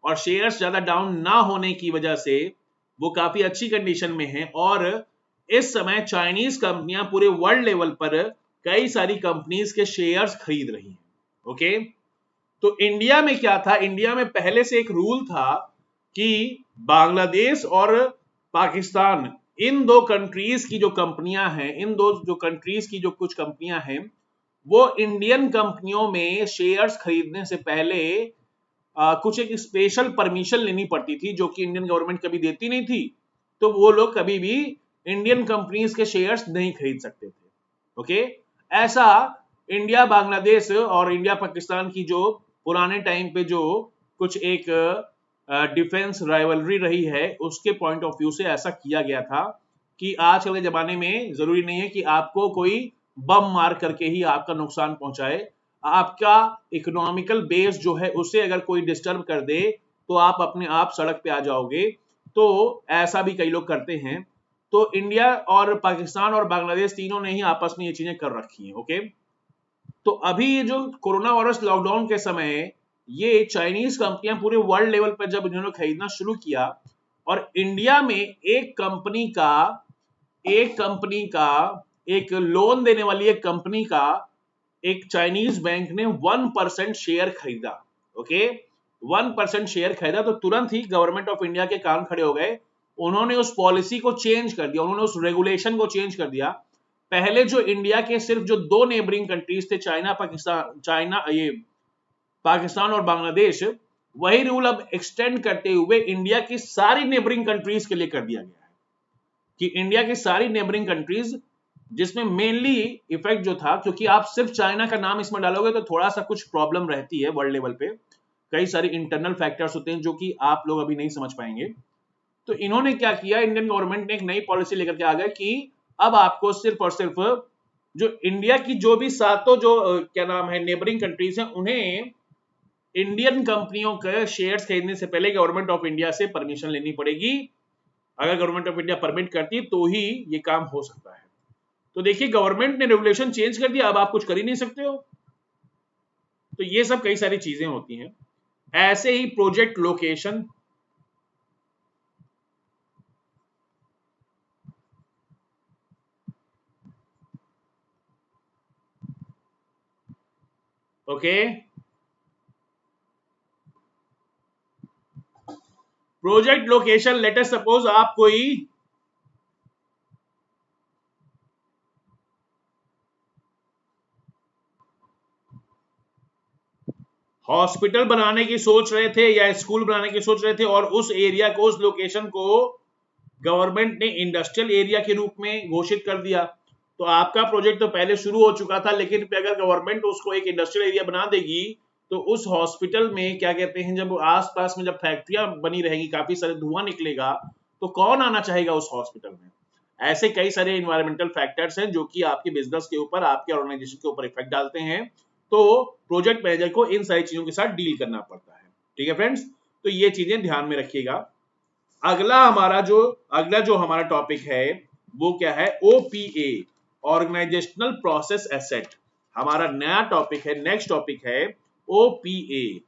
और शेयर्स ज्यादा डाउन ना होने की वजह से वो काफी अच्छी कंडीशन में हैं, और इस समय चाइनीज कंपनियां पूरे वर्ल्ड लेवल पर कई सारी कंपनीज के शेयर्स खरीद रही हैं। ओके, तो इंडिया में क्या था, इंडिया में पहले से एक रूल था कि बांग्लादेश और पाकिस्तान, इन दो कंट्रीज की जो कंपनियां हैं, इन दो जो कंट्रीज की जो कुछ कंपनियां हैं, वो इंडियन कंपनियों में शेयर्स खरीदने से पहले कुछ एक स्पेशल परमिशन लेनी पड़ती थी, जो कि इंडियन गवर्नमेंट कभी देती नहीं थी, तो वो लोग कभी भी इंडियन कंपनीज के शेयर्स नहीं खरीद सकते थे। ओके, ऐसा इंडिया बांग्लादेश और इंडिया पाकिस्तान की जो पुराने टाइम पे जो कुछ एक डिफेंस राइवलरी रही है, उसके पॉइंट ऑफ व्यू से ऐसा किया गया था कि आजकल के जमाने में जरूरी नहीं है कि आपको कोई बम मार करके ही आपका नुकसान पहुंचाए, आपका इकोनॉमिकल बेस जो है उसे अगर कोई डिस्टर्ब कर दे तो आप अपने आप सड़क पे आ जाओगे, तो ऐसा भी कई लोग करते हैं। तो इंडिया और पाकिस्तान और बांग्लादेश तीनों ने ही आपस में ये चीजें कर रखी हैं। ओके, तो अभी ये जो कोरोना वायरस लॉकडाउन के समय ये चाइनीज कंपनियां पूरे वर्ल्ड लेवल पर जब इन्होंने खरीदना शुरू किया, और इंडिया में एक कंपनी का एक लोन देने वाली एक कंपनी का एक चाइनीज बैंक ने 1% शेयर खरीदा। ओके, 1% शेयर खरीदा तो तुरंत ही गवर्नमेंट ऑफ इंडिया के कान खड़े हो गए, उन्होंने उस पॉलिसी को चेंज कर दिया, उन्होंने उस रेगुलेशन को चेंज कर दिया। पहले जो इंडिया के सिर्फ जो दो नेबरिंग कंट्रीज थे, पाकिस्तान और बांग्लादेश, वही रूल अब एक्सटेंड करते हुए इंडिया की सारी नेबरिंग कंट्रीज के लिए कर दिया गया है कि इंडिया की सारी नेबरिंग कंट्रीज, जिसमें मेनली इफेक्ट जो था, क्योंकि आप सिर्फ चाइना का नाम इसमें डालोगे तो थोड़ा सा कुछ प्रॉब्लम रहती है वर्ल्ड लेवल पे, कई सारी इंटरनल फैक्टर्स होते हैं जो कि आप लोग अभी नहीं समझ पाएंगे। तो इन्होंने क्या किया, इंडियन गवर्नमेंट ने एक नई पॉलिसी लेकर के आ गया कि अब आपको सिर्फ और सिर्फ जो इंडिया की जो भी सातों जो क्या नाम है नेबरिंग कंट्रीज हैं, उन्हें इंडियन कंपनियों के शेयर्स खरीदने से पहले गवर्नमेंट ऑफ इंडिया से परमिशन लेनी पड़ेगी। अगर गवर्नमेंट ऑफ इंडिया परमिट करती है तो ही ये काम हो सकता है। तो देखिए, गवर्नमेंट ने रेगुलेशन चेंज कर दिया, अब आप कुछ कर ही नहीं सकते हो। तो ये सब कई सारी चीजें होती हैं। ऐसे ही project location, okay, project location, let us suppose आप कोई हॉस्पिटल बनाने की सोच रहे थे या स्कूल बनाने की सोच रहे थे, और उस एरिया को, उस लोकेशन को गवर्नमेंट ने इंडस्ट्रियल एरिया के रूप में घोषित कर दिया, तो आपका प्रोजेक्ट तो पहले शुरू हो चुका था, लेकिन अगर गवर्नमेंट उसको एक इंडस्ट्रियल एरिया बना देगी तो उस हॉस्पिटल में क्या कहते हैं, जब आसपास में जब फैक्ट्रियां बनी रहेगी, काफी सारे धुआं निकलेगा, तो कौन आना चाहेगा उस हॉस्पिटल में। ऐसे कई सारे इन्वायरमेंटल फैक्टर्स हैं जो कि आपके बिजनेस के ऊपर, आपके ऑर्गेनाइजेशन के ऊपर इफेक्ट डालते हैं। तो प्रोजेक्ट मैनेजर को इन सारी चीजों के साथ डील करना पड़ता है। ठीक है फ्रेंड्स, तो ये चीजें ध्यान में रखिएगा। अगला जो हमारा टॉपिक है वो क्या है, ओपीए, ऑर्गेनाइजेशनल प्रोसेस एसेट। हमारा नया टॉपिक है, नेक्स्ट टॉपिक है ओपीए।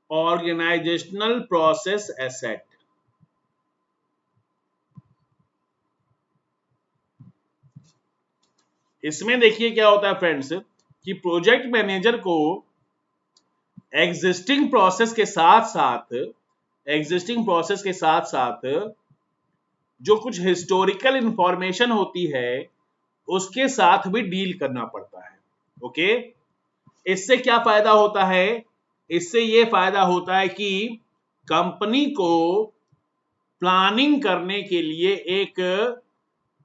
Organisational process asset. इसमें देखिए क्या होता है फ्रेंड्स, कि प्रोजेक्ट मैनेजर को एग्जिस्टिंग प्रोसेस के साथ साथ जो कुछ हिस्टोरिकल इंफॉर्मेशन होती है उसके साथ भी डील करना पड़ता है। ओके, इससे क्या फायदा होता है, इससे ये फायदा होता है कि कंपनी को प्लानिंग करने के लिए एक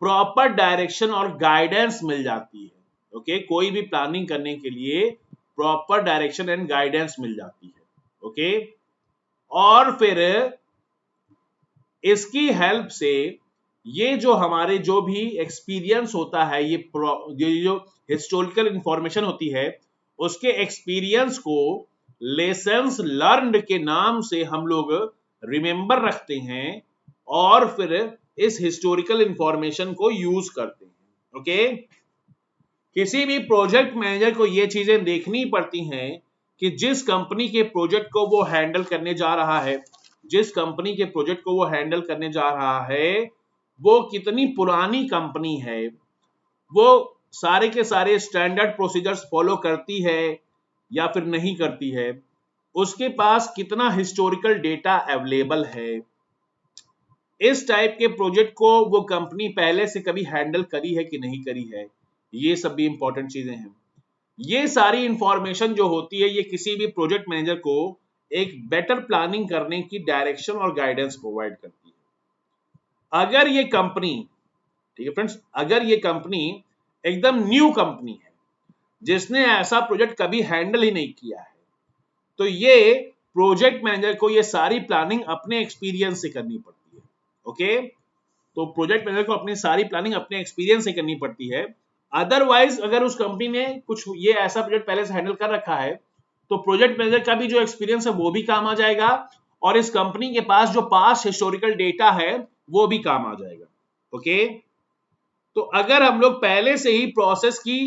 प्रॉपर डायरेक्शन और गाइडेंस मिल जाती है। ओके, कोई भी प्लानिंग करने के लिए प्रॉपर डायरेक्शन एंड गाइडेंस मिल जाती है। ओके, और फिर इसकी हेल्प से ये जो हमारे जो भी एक्सपीरियंस होता है, ये जो हिस्टोरिकल इंफॉर्मेशन होती है, उसके एक्सपीरियंस को लेसन्स लर्नड के नाम से हम लोग रिमेंबर रखते हैं और फिर इस हिस्टोरिकल इंफॉर्मेशन को यूज करते हैं। ओके, किसी भी प्रोजेक्ट मैनेजर को ये चीजें देखनी पड़ती हैं कि जिस कंपनी के प्रोजेक्ट को वो हैंडल करने जा रहा है, वो कितनी पुरानी कंपनी है, वो सारे के सारे स्टैंडर्ड प्रोसीजर्स फॉलो करती है या फिर नहीं करती है, उसके पास कितना हिस्टोरिकल डेटा अवेलेबल है, इस टाइप के प्रोजेक्ट को वो कंपनी पहले से कभी हैंडल करी है कि नहीं करी है, ये सब भी इंपॉर्टेंट चीजें हैं। ये सारी इंफॉर्मेशन जो होती है, ये किसी भी प्रोजेक्ट मैनेजर को एक बेटर प्लानिंग करने की डायरेक्शन और गाइडेंस प्रोवाइड करती है। अगर ये कंपनी, ठीक है फ्रेंड्स, अगर ये कंपनी एकदम न्यू कंपनी है जिसने ऐसा प्रोजेक्ट कभी हैंडल ही नहीं किया है, तो ये प्रोजेक्ट मैनेजर को ये सारी प्लानिंग अपने एक्सपीरियंस से करनी पड़ती है। ओके, तो प्रोजेक्ट मैनेजर को अपनी सारी प्लानिंग अपने एक्सपीरियंस से करनी पड़ती है। अदरवाइज अगर उस कंपनी ने कुछ ये ऐसा प्रोजेक्ट पहले से हैंडल कर रखा है, तो प्रोजेक्ट मैनेजर का भी जो एक्सपीरियंस है वो भी काम आ जाएगा और इस कंपनी के पास जो पास्ट हिस्टोरिकल डेटा है वो भी काम आ जाएगा। ओके, तो अगर हम लोग पहले से ही प्रोसेस की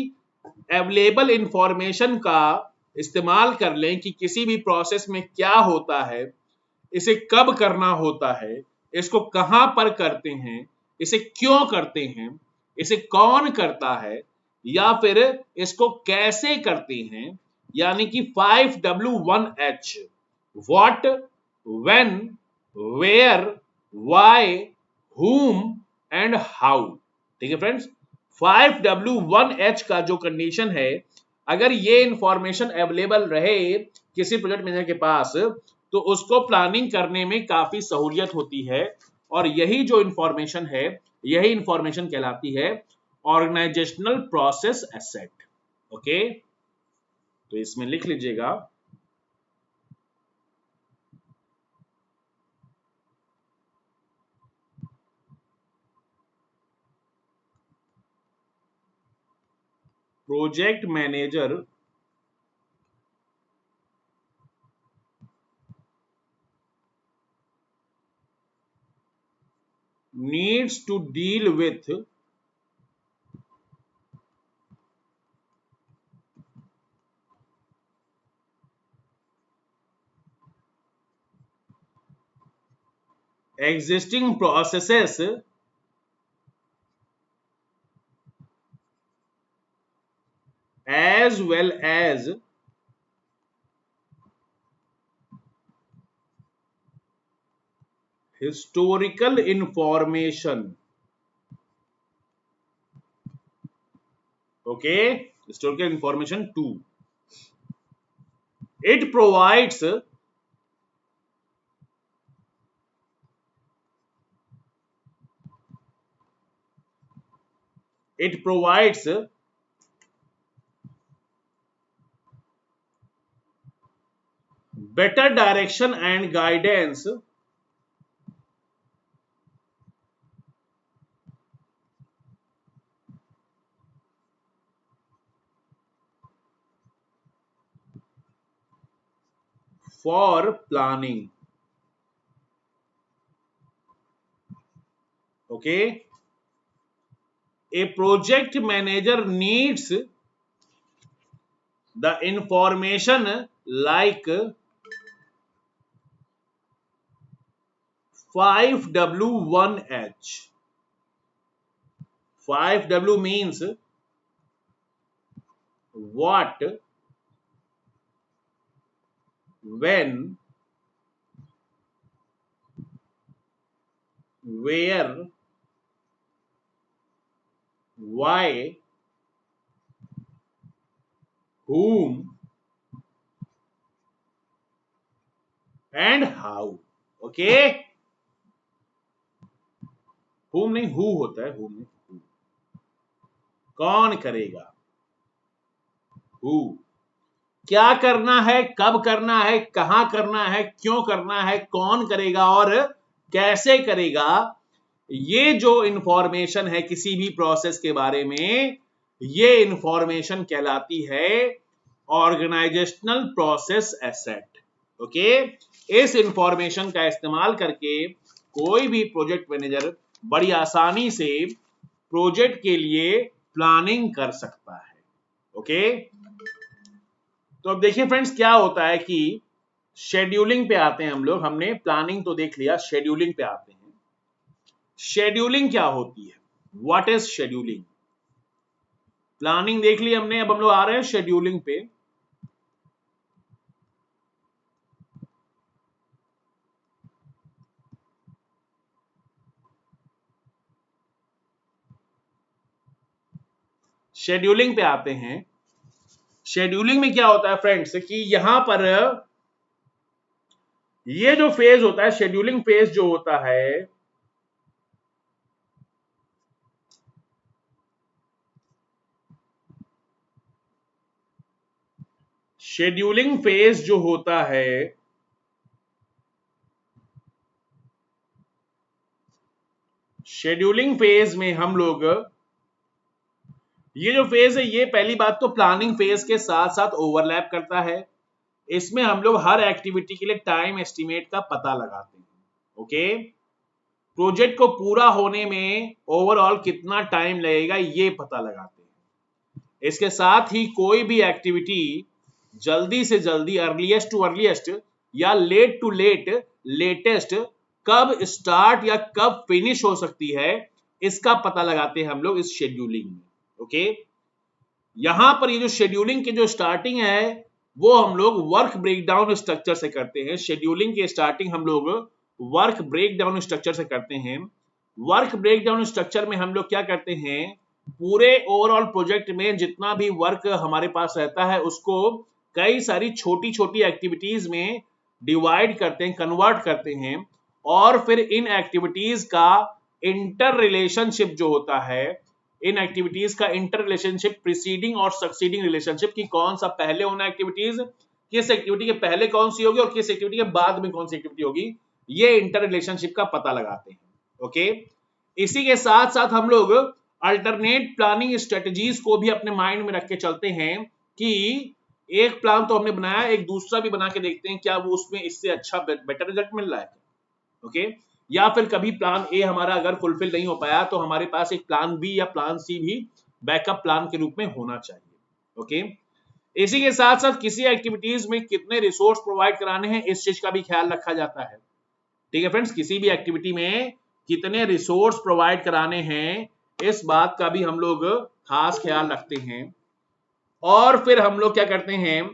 अवेलेबल इंफॉर्मेशन का इस्तेमाल कर लें कि किसी भी प्रोसेस में क्या होता है, इसे कब करना होता है, इसको कहां पर करते हैं, इसे क्यों करते हैं, इसे कौन करता है, या फिर इसको कैसे करते हैं, यानी कि 5W1H, what, when, where, why, whom and how. ठीक है फ्रेंड्स, 5W1H का जो कंडीशन है, अगर ये इंफॉर्मेशन अवेलेबल रहे किसी प्रोजेक्ट मैनेजर के पास, तो उसको प्लानिंग करने में काफी सहूलियत होती है और यही जो इंफॉर्मेशन है, यही इंफॉर्मेशन कहलाती है ऑर्गेनाइजेशनल प्रोसेस एसेट। ओके, तो इसमें लिख लीजिएगा, project manager needs to deal with existing processes well as historical information. Okay, historical information too. It provides it provides better direction and guidance for planning. Okay, a project manager needs the information like 5W1H. 5W means what, when, where, why, whom, and how. Okay, whom नहीं, who होता है, whom नहीं, कौन करेगा, who, क्या करना है, कब करना है, कहां करना है, क्यों करना है, कौन करेगा और कैसे करेगा। ये जो इंफॉर्मेशन है किसी भी प्रोसेस के बारे में, ये इंफॉर्मेशन कहलाती है ऑर्गेनाइजेशनल प्रोसेस एसेट। ओके, इस इंफॉर्मेशन का इस्तेमाल करके कोई भी प्रोजेक्ट मैनेजर बड़ी आसानी से प्रोजेक्ट के लिए प्लानिंग कर सकता है। ओके, तो अब देखिए फ्रेंड्स क्या होता है कि शेड्यूलिंग पे आते हैं हम लोग। हमने प्लानिंग तो देख लिया, शेड्यूलिंग पे आते हैं। शेड्यूलिंग क्या होती है, व्हाट इज शेड्यूलिंग। प्लानिंग देख ली हमने, अब हम लोग आ रहे हैं शेड्यूलिंग पे। शेड्यूलिंग पे आते हैं। शेड्यूलिंग में क्या होता है फ्रेंड्स कि यहां पर ये जो फेज होता है, शेड्यूलिंग फेज जो होता है, शेड्यूलिंग फेज जो होता है, शेड्यूलिंग फेज में हम लोग, ये जो फेज है ये पहली बात तो प्लानिंग फेज के साथ साथ ओवरलैप करता है। इसमें हम लोग हर एक्टिविटी के लिए टाइम एस्टिमेट का पता लगाते हैं। ओके, प्रोजेक्ट को पूरा होने में ओवरऑल कितना टाइम लगेगा ये पता लगाते हैं। इसके साथ ही कोई भी एक्टिविटी जल्दी से जल्दी, अर्लीस्ट टू अर्लीस्ट या लेट टू लेटेस्ट कब स्टार्ट या कब फिनिश हो सकती है, इसका पता लगाते हैं हम लोग इस शेड्यूलिंग में। ओके, यहां पर ये जो शेड्यूलिंग की जो स्टार्टिंग है वो हम लोग वर्क ब्रेकडाउन स्ट्रक्चर से करते हैं। शेड्यूलिंग की स्टार्टिंग हम लोग वर्क ब्रेकडाउन स्ट्रक्चर से करते हैं। वर्क ब्रेकडाउन स्ट्रक्चर में हम लोग क्या करते हैं, पूरे ओवरऑल प्रोजेक्ट में जितना भी वर्क हमारे पास रहता है उसको कई सारी छोटी छोटी एक्टिविटीज में डिवाइड करते हैं, कन्वर्ट करते हैं, और फिर इन एक्टिविटीज का इंटर रिलेशनशिप जो होता है, इन एक्टिविटीज का इंटर रिलेशनशिप, प्रीसीडिंग और सक्सीडिंग रिलेशनशिप, की कौन सा पहले होना एक्टिविटीज, किस एक्टिविटी के पहले कौन सी होगी और किस एक्टिविटी के बाद में कौन सी एक्टिविटी होगी, ये इंटर रिलेशनशिप का पता लगाते हैं। ओके, इसी के साथ साथ हम लोग अल्टरनेट प्लानिंग स्ट्रेटजीज को भी अपने माइंड में रख के चलते हैं कि एक प्लान तो हमने बनाया, एक दूसरा भी बना के देखते हैं क्या वो उसमें इससे अच्छा बेटर रिजल्ट मिल रहा है। ओके, या फिर कभी प्लान ए हमारा अगर फुलफिल नहीं हो पाया तो हमारे पास एक प्लान बी या प्लान सी भी बैकअप प्लान के रूप में होना चाहिए। ओके, इसी के साथ साथ किसी एक्टिविटीज में कितने रिसोर्स प्रोवाइड कराने हैं इस चीज का भी ख्याल रखा जाता है। ठीक है फ्रेंड्स, किसी भी एक्टिविटी में कितने रिसोर्स प्रोवाइड कराने हैं इस बात का भी हम लोग खास ख्याल रखते हैं। और फिर हम लोग क्या करते हैं,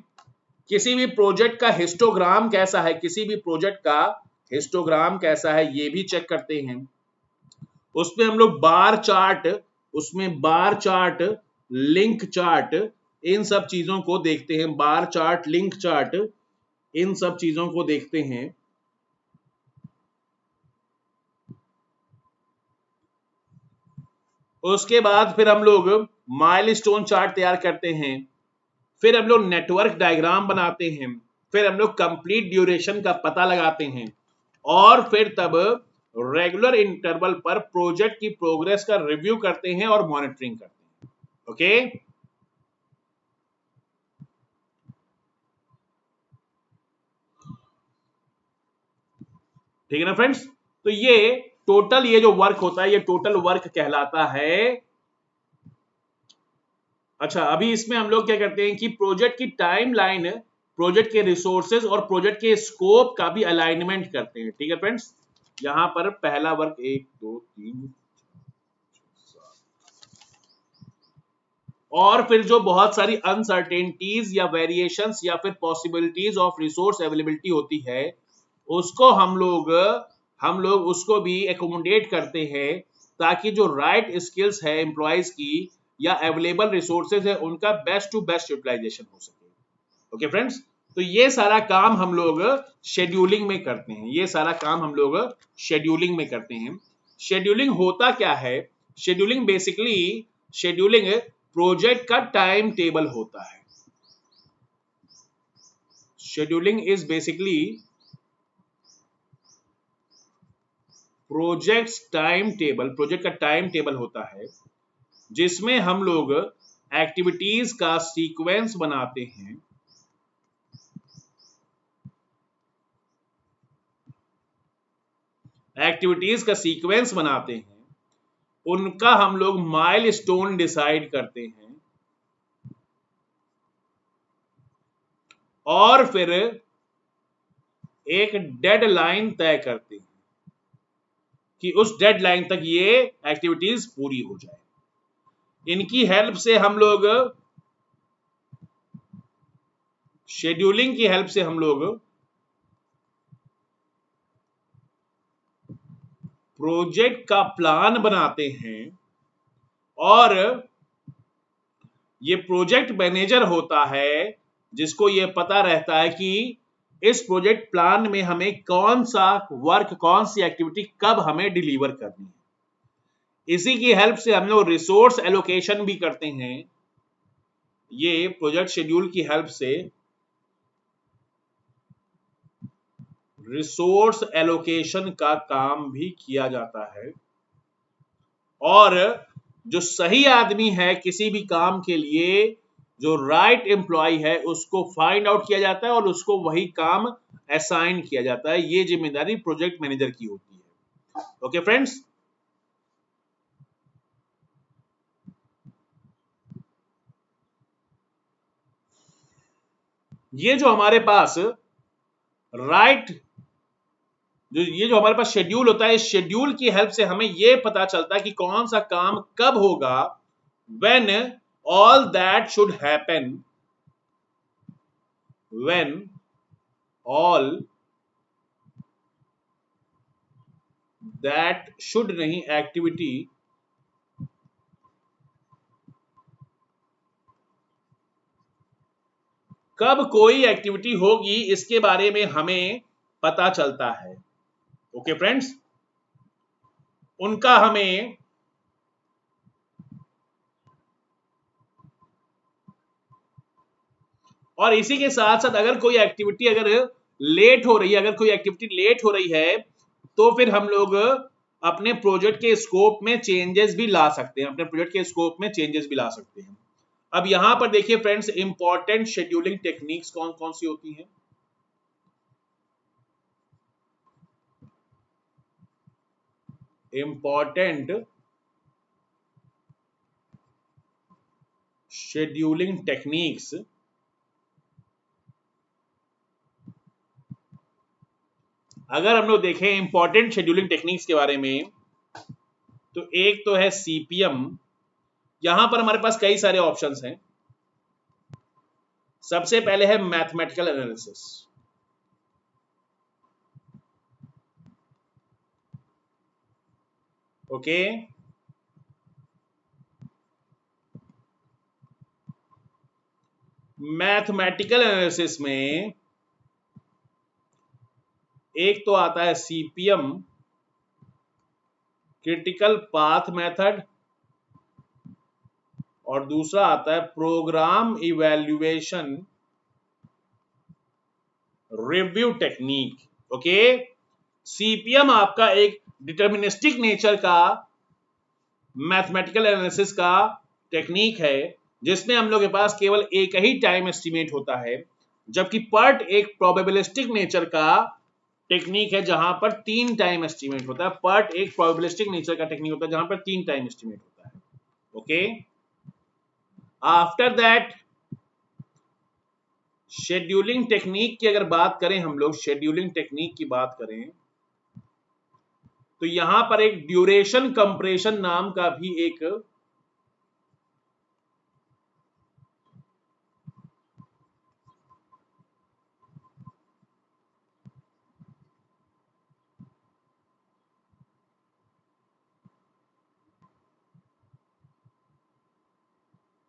किसी भी प्रोजेक्ट का हिस्टोग्राम कैसा है, किसी भी प्रोजेक्ट का हिस्टोग्राम कैसा है ये भी चेक करते हैं। उसमें हम लोग बार चार्ट, उसमें बार चार्ट, लिंक चार्ट, इन सब चीजों को देखते हैं। बार चार्ट, लिंक चार्ट, इन सब चीजों को देखते हैं। उसके बाद फिर हम लोग माइलस्टोन चार्ट तैयार करते हैं। फिर हम लोग नेटवर्क डायग्राम बनाते हैं। फिर हम लोग कंप्लीट ड्यूरेशन का पता लगाते हैं और फिर तब रेगुलर इंटरवल पर प्रोजेक्ट की प्रोग्रेस का रिव्यू करते हैं और मॉनिटरिंग करते हैं। ओके, ठीक है ना फ्रेंड्स। तो ये टोटल, ये जो वर्क होता है ये टोटल वर्क कहलाता है। अच्छा, अभी इसमें हम लोग क्या करते हैं कि प्रोजेक्ट की टाइमलाइन, प्रोजेक्ट के रिसोर्सेज और प्रोजेक्ट के स्कोप का भी अलाइनमेंट करते हैं। ठीक है फ्रेंड्स, यहां पर पहला वर्क 1 2 3 और फिर जो बहुत सारी अनसर्टेनिटीज या वेरिएशंस या फिर पॉसिबिलिटीज ऑफ रिसोर्स अवेलेबिलिटी होती है उसको हम लोग उसको भी एकोमोडेट करते हैं ताकि जो राइट स्किल्स है एम्प्लॉयज की या अवेलेबल रिसोर्सेज है उनका बेस्ट टू बेस्ट यूटिलाइजेशन हो सके। ओके फ्रेंड्स, तो ये सारा काम हम लोग शेड्यूलिंग में करते हैं। ये सारा काम हम लोग शेड्यूलिंग में करते हैं। शेड्यूलिंग होता क्या है? शेड्यूलिंग बेसिकली, शेड्यूलिंग प्रोजेक्ट का टाइम टेबल होता है। Scheduling is basically project time table, project का टाइम टेबल होता है जिसमें हम लोग एक्टिविटीज का सीक्वेंस बनाते हैं। एक्टिविटीज का सीक्वेंस बनाते हैं, उनका हम लोग माइलस्टोन डिसाइड करते हैं और फिर एक डेडलाइन तय करते हैं कि उस डेडलाइन तक ये एक्टिविटीज पूरी हो जाए। इनकी हेल्प से हम लोग, शेड्यूलिंग की हेल्प से हम लोग प्रोजेक्ट का प्लान बनाते हैं और ये प्रोजेक्ट मैनेजर होता है जिसको ये पता रहता है कि इस प्रोजेक्ट प्लान में हमें कौन सा वर्क, कौन सी एक्टिविटी कब हमें डिलीवर करनी है। इसी की हेल्प से हम लोग रिसोर्स एलोकेशन भी करते हैं। ये प्रोजेक्ट शेड्यूल की हेल्प से रिसोर्स एलोकेशन का काम भी किया जाता है और जो सही आदमी है किसी भी काम के लिए, जो राइट एम्प्लॉय है उसको फाइंड आउट किया जाता है और उसको वही काम असाइन किया जाता है। ये जिम्मेदारी प्रोजेक्ट मैनेजर की होती है। ओके फ्रेंड्स, ये जो हमारे पास राइट, ये जो हमारे पास शेड्यूल होता है, इस शेड्यूल की हेल्प से हमें ये पता चलता है कि कौन सा काम कब होगा। When all that should happen, when all that should नहीं, एक्टिविटी कब कोई एक्टिविटी होगी इसके बारे में हमें पता चलता है। ओके फ्रेंड्स, उनका हमें और इसी के साथ साथ अगर कोई एक्टिविटी अगर लेट हो रही है, अगर कोई एक्टिविटी लेट हो रही है तो फिर हम लोग अपने प्रोजेक्ट के स्कोप में चेंजेस भी ला सकते हैं, अपने प्रोजेक्ट के स्कोप में चेंजेस भी ला सकते हैं। अब यहां पर देखिए फ्रेंड्स, इंपॉर्टेंट शेड्यूलिंग टेक्निक्स कौन कौन सी होती हैं। इंपॉर्टेंट शेड्यूलिंग टेक्निक्स, अगर हम लोग देखें इंपॉर्टेंट शेड्यूलिंग टेक्निक्स के बारे में, तो एक तो है सीपीएम। यहां पर हमारे पास कई सारे ऑप्शंस हैं। सबसे पहले है mathematical analysis. Okay, mathematical analysis में एक तो आता है सीपीएम, क्रिटिकल पाथ मेथड, और दूसरा आता है program evaluation review technique. Okay, CPM आपका एक डिटर्मिनिस्टिक नेचर का मैथमेटिकल एनालिसिस का टेक्निक है, जिसमें हम लोग के पास केवल एक ही टाइम एस्टिमेट होता है, जबकि पर्ट एक प्रोबेबिलिस्टिक नेचर का टेक्निक है जहां पर 3 टाइम एस्टिमेट होता है। पर्ट एक प्रोबेबिलिस्टिक नेचर का टेक्निक होता है जहां पर 3 टाइम एस्टिमेट होता है। Okay, after that scheduling technique की अगर बात करें, हम लोग शेड्यूलिंग टेक्निक की बात करें तो यहां पर एक ड्यूरेशन कंप्रेशन नाम का भी एक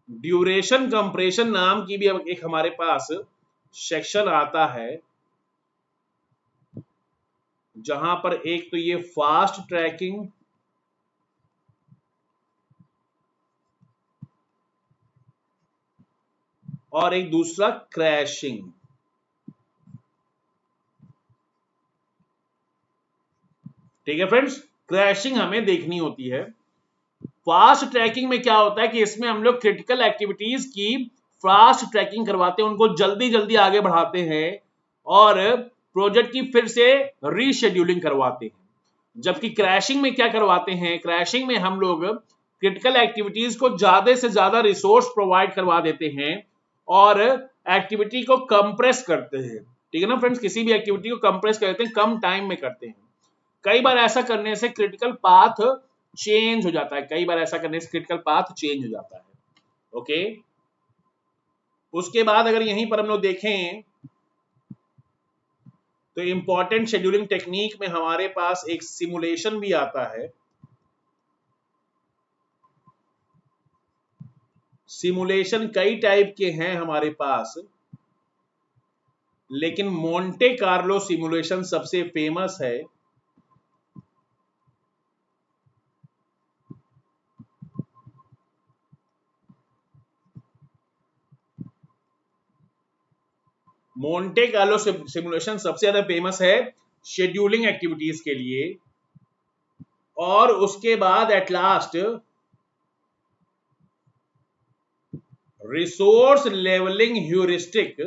ड्यूरेशन कंप्रेशन नाम की भी एक हमारे पास सेक्शन आता है, जहां पर एक तो ये फास्ट ट्रैकिंग और एक दूसरा क्रैशिंग। ठीक है फ्रेंड्स, क्रैशिंग हमें देखनी होती है। फास्ट ट्रैकिंग में क्या होता है कि इसमें हम लोग क्रिटिकल एक्टिविटीज की फास्ट ट्रैकिंग करवाते हैं, उनको जल्दी जल्दी आगे बढ़ाते हैं और प्रोजेक्ट की फिर से रीशेड्यूलिंग करवाते हैं। जबकि क्रैशिंग में क्या करवाते हैं, क्रैशिंग में हम लोग क्रिटिकल एक्टिविटीज को ज्यादा से ज्यादा रिसोर्स प्रोवाइड करवा देते हैं और एक्टिविटी को कंप्रेस करते हैं। ठीक है ना फ्रेंड्स, किसी भी एक्टिविटी को कंप्रेस करते हैं, कम टाइम में करते हैं। कई बार ऐसा करने से क्रिटिकल पाथ चेंज हो जाता है, कई बार ऐसा करने से क्रिटिकल पाथ चेंज हो जाता है। ओके, उसके बाद अगर यहीं पर हम लोग देखें तो इंपॉर्टेंट शेड्यूलिंग टेक्निक में हमारे पास एक सिमुलेशन भी आता है। सिमुलेशन कई टाइप के हैं हमारे पास, लेकिन मोंटे कार्लो सिमुलेशन सबसे फेमस है। मोंटे कार्लो सिमुलेशन सबसे ज्यादा फेमस है शेड्यूलिंग एक्टिविटीज के लिए। और उसके बाद at last resource levelling heuristic,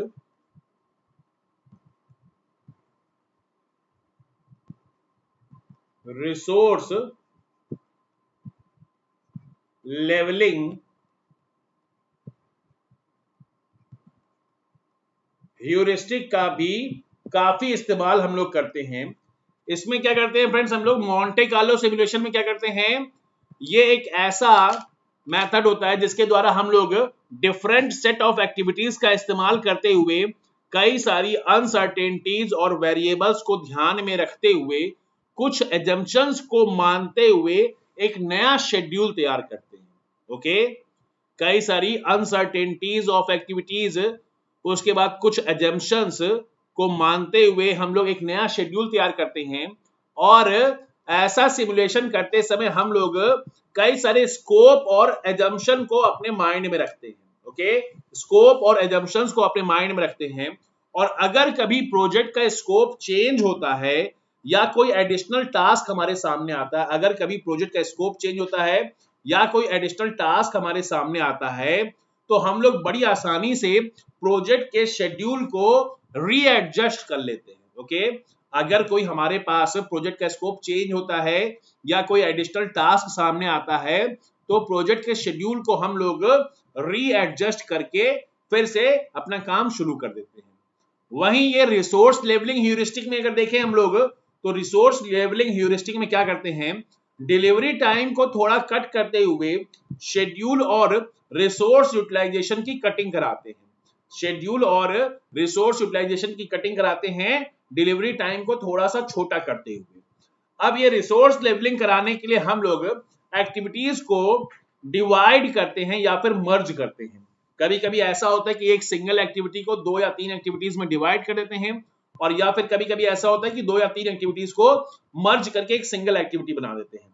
resource levelling heuristic का भी काफी इस्तेमाल हम लोग करते हैं। इसमें क्या करते हैं फ्रेंड्स, हम लोग मोंटे कार्लो सिमुलेशन में क्या करते हैं, ये एक ऐसा मेथड होता है जिसके द्वारा हम लोग डिफरेंट सेट ऑफ एक्टिविटीज का इस्तेमाल करते हुए कई सारी अनसर्टेनिटीज और वेरिएबल्स को ध्यान में रखते हुए कुछ एजम्पशंस को मानते हुए एक नया शेड्यूल तैयार करते हैं। ओके, कई सारी अनसर्टेनिटीज ऑफ एक्टिविटीज, उसके बाद कुछ एजम्पशंस को मानते हुए हम लोग एक नया शेड्यूल तैयार करते हैं। और ऐसा सिमुलेशन करते समय हम लोग कई सारे स्कोप और एजम्पशन को अपने माइंड में रखते हैं। ओके, स्कोप और एजम्पशंस को अपने माइंड में रखते हैं, और अगर कभी प्रोजेक्ट का स्कोप चेंज होता है या कोई एडिशनल टास्क हमारे सामने आता है, अगर कभी प्रोजेक्ट का स्कोप चेंज होता है या कोई एडिशनल टास्क हमारे सामने आता है, तो हम लोग बड़ी आसानी से प्रोजेक्ट के शेड्यूल को रीएडजस्ट कर लेते हैं। ओके, अगर कोई हमारे पास प्रोजेक्ट का स्कोप चेंज होता है या कोई एडिशनल टास्क सामने आता है, तो प्रोजेक्ट के शेड्यूल को हम लोग रीएडजस्ट करके फिर से अपना काम शुरू कर देते हैं। वहीं ये रिसोर्स लेवलिंग ह्यूरिस्टिक में अगर देखें हम लोग, तो रिसोर्स लेवलिंग ह्यूरिस्टिक में क्या करते हैं, डिलीवरी टाइम को थोड़ा कट करते हुए शेड्यूल और रिसोर्स यूटिलाइजेशन की कटिंग कराते हैं। शेड्यूल और रिसोर्स यूटिलाइजेशन की कटिंग कराते हैं, डिलीवरी टाइम को थोड़ा सा छोटा करते हुए। अब ये रिसोर्स लेवलिंग कराने के लिए हम लोग एक्टिविटीज को डिवाइड करते हैं या फिर मर्ज करते हैं। कभी कभी ऐसा होता है कि एक सिंगल एक्टिविटी को 2 या 3 एक्टिविटीज में डिवाइड कर देते हैं, और या फिर कभी कभी ऐसा होता है कि 2 या 3 एक्टिविटीज को मर्ज करके एक सिंगल एक्टिविटी बना देते हैं,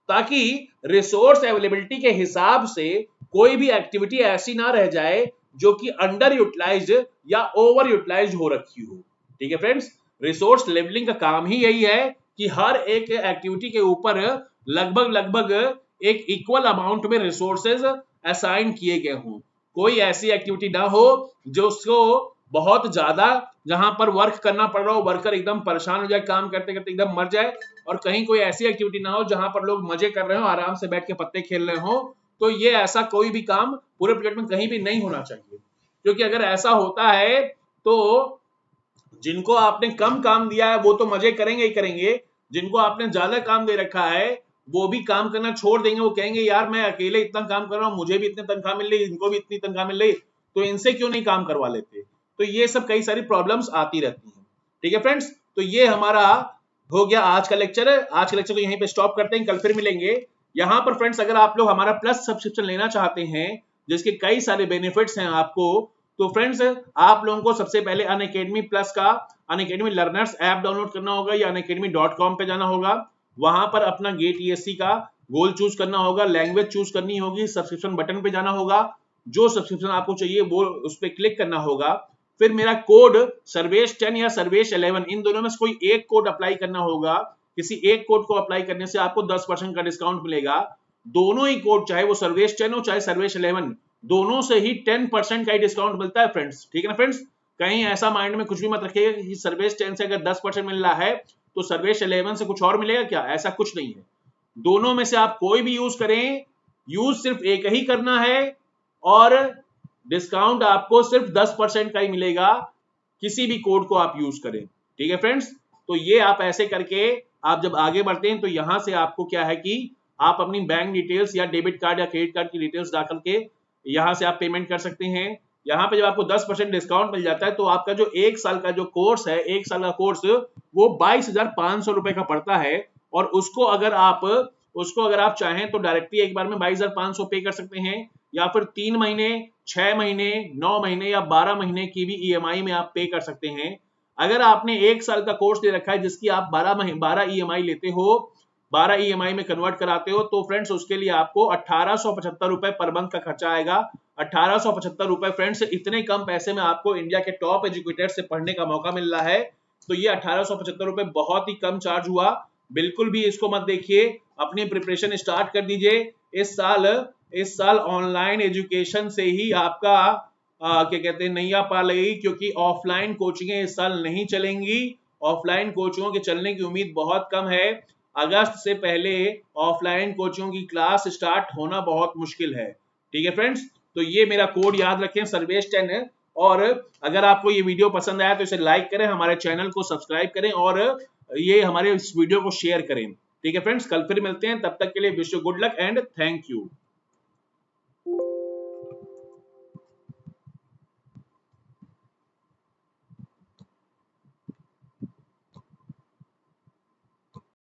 ताकि रिसोर्स अवेलेबिलिटी के हिसाब से कोई भी एक्टिविटी ऐसी ना रह जाए जो कि अंडर यूटिलाइज्ड या ओवर यूटिलाइज्ड हो रखी हो। ठीक है फ्रेंड्स, रिसोर्स लेवलिंग का काम ही यही है कि हर एक एक्टिविटी के ऊपर लगभग एक इक्वल अमाउंट में रिसोर्सेज असाइन किए गए हों। कोई ऐसी एक्टिविटी ना हो जो उसको बहुत ज्यादा जहां पर वर्क करना पड़ रहा हो, वर्कर एकदम परेशान हो जाए, काम करते करते एकदम मर जाए, और कहीं कोई ऐसी एक्टिविटी ना हो जहां पर लोग मजे कर रहे हो, आराम से बैठ के पत्ते खेल रहे हो। तो ये ऐसा कोई भी काम पूरे प्रोजेक्ट में कहीं भी नहीं होना चाहिए, क्योंकि अगर ऐसा होता है तो जिनको आपने कम काम दिया है वो तो मजे करेंगे ही करेंगे, जिनको आपने ज्यादा काम दे रखा है वो भी काम करना छोड़ देंगे। वो कहेंगे यार मैं अकेले इतना काम कर रहा हूँ, मुझे भी इतनी तनख्वाह मिल रही, इनको भी इतनी तनख्वाह मिल रही, तो इनसे क्यों नहीं काम करवा लेते। तो ये सब कई सारी प्रॉब्लम्स आती रहती हैं। ठीक है फ्रेंड्स, तो ये हमारा हो गया आज का लेक्चर। आज के लेक्चर को यहीं पे स्टॉप करते हैं, कल फिर मिलेंगे। यहाँ पर फ्रेंड्स अगर आप लोग हमारा प्लस सब्सक्रिप्शन लेना चाहते हैं जिसके कई सारे बेनिफिट्स हैं आपको, तो फ्रेंड्स आप लोगों को सबसे पहले अनअकैडमी प्लस का अनअकैडमी लर्नर्स ऐप डाउनलोड करना होगा या unacademy.com पे जाना होगा। वहां पर अपना गेट ईएससी का गोल चूज करना होगा, लैंग्वेज चूज करनी होगी, सब्सक्रिप्शन बटन पे जाना होगा, जो सब्सक्रिप्शन आपको चाहिए वो उस पर क्लिक करना होगा। फिर मेरा कोड सर्वेश 10 या सर्वेश 11 इन दोनों में से कोई एक कोड अप्लाई करना होगा। किसी एक कोड को अप्लाई करने से आपको 10% का डिस्काउंट मिलेगा। दोनों ही कोड, चाहे वो सर्वेश 10 हो चाहे सर्वेश 11, दोनों से ही 10% का ही डिस्काउंट मिलता है फ्रेंड्स। ठीक है ना फ्रेंड्स, कहीं ऐसा माइंड में कुछ भी मत रखिएगा कि सर्वेश 10 से अगर 10% मिल रहा है तो सर्वेश 11 से कुछ और मिलेगा क्या, ऐसा कुछ नहीं है। दोनों में से आप कोई भी यूज करें, यूज सिर्फ एक ही करना है और डिस्काउंट आपको सिर्फ 10% का ही मिलेगा, किसी भी कोड को आप यूज करें। ठीक है फ्रेंड्स, तो ये आप ऐसे करके आप जब आगे बढ़ते हैं तो यहां से आपको क्या है कि आप अपनी बैंक डिटेल्स या डेबिट कार्ड या क्रेडिट कार्ड की डिटेल्स डाल के यहां से आप पेमेंट कर सकते हैं। यहाँ पे जब आपको 10% डिस्काउंट मिल जाता है तो आपका जो 1 साल का जो कोर्स है, 1 साल का कोर्स वो 22,500 रुपए का पड़ता है, और उसको अगर आप चाहें तो डायरेक्टली एक बार में 22,500 पे कर सकते हैं, या फिर 3 महीने, 6 महीने, 9 महीने या 12 महीने की भी ईएमआई में आप पे कर सकते हैं। अगर आपने 1 साल का कोर्स ले रखा है जिसकी आप 12 ईएमआई लेते हो, 12 ईएमआई में कन्वर्ट कराते हो, तो फ्रेंड्स उसके लिए आपको 1875 रुपए पर मंथ का खर्चा आएगा। 1875 रुपए फ्रेंड्स, इतने कम पैसे में आपको इंडिया के टॉप एजुकेटर से पढ़ने का मौका मिल रहा है। तो ये 1875 रुपए बहुत ही कम चार्ज हुआ, बिल्कुल भी इसको मत देखिए, अपनी प्रिपरेशन स्टार्ट कर दीजिए। इस साल ऑनलाइन एजुकेशन से ही आपका क्या कहते हैं नैया पार लगेगी, क्योंकि ऑफलाइन कोचिंगें इस साल नहीं चलेंगी। ऑफलाइन कोचिंगों के चलने की उम्मीद बहुत कम है। अगस्त से पहले ऑफलाइन कोचिंगों की क्लास स्टार्ट होना बहुत मुश्किल है। ठीक है फ्रेंड्स, तो ये मेरा कोड याद रखें, सर्वेश 10 है। और अगर आपको ये वीडियो पसंद आया तो इसे लाइक करें, हमारे चैनल को सब्सक्राइब करें और ये हमारे इस वीडियो को शेयर करें। ठीक है फ्रेंड्स, कल फिर मिलते हैं, तब तक के लिए wish you good luck and thank you.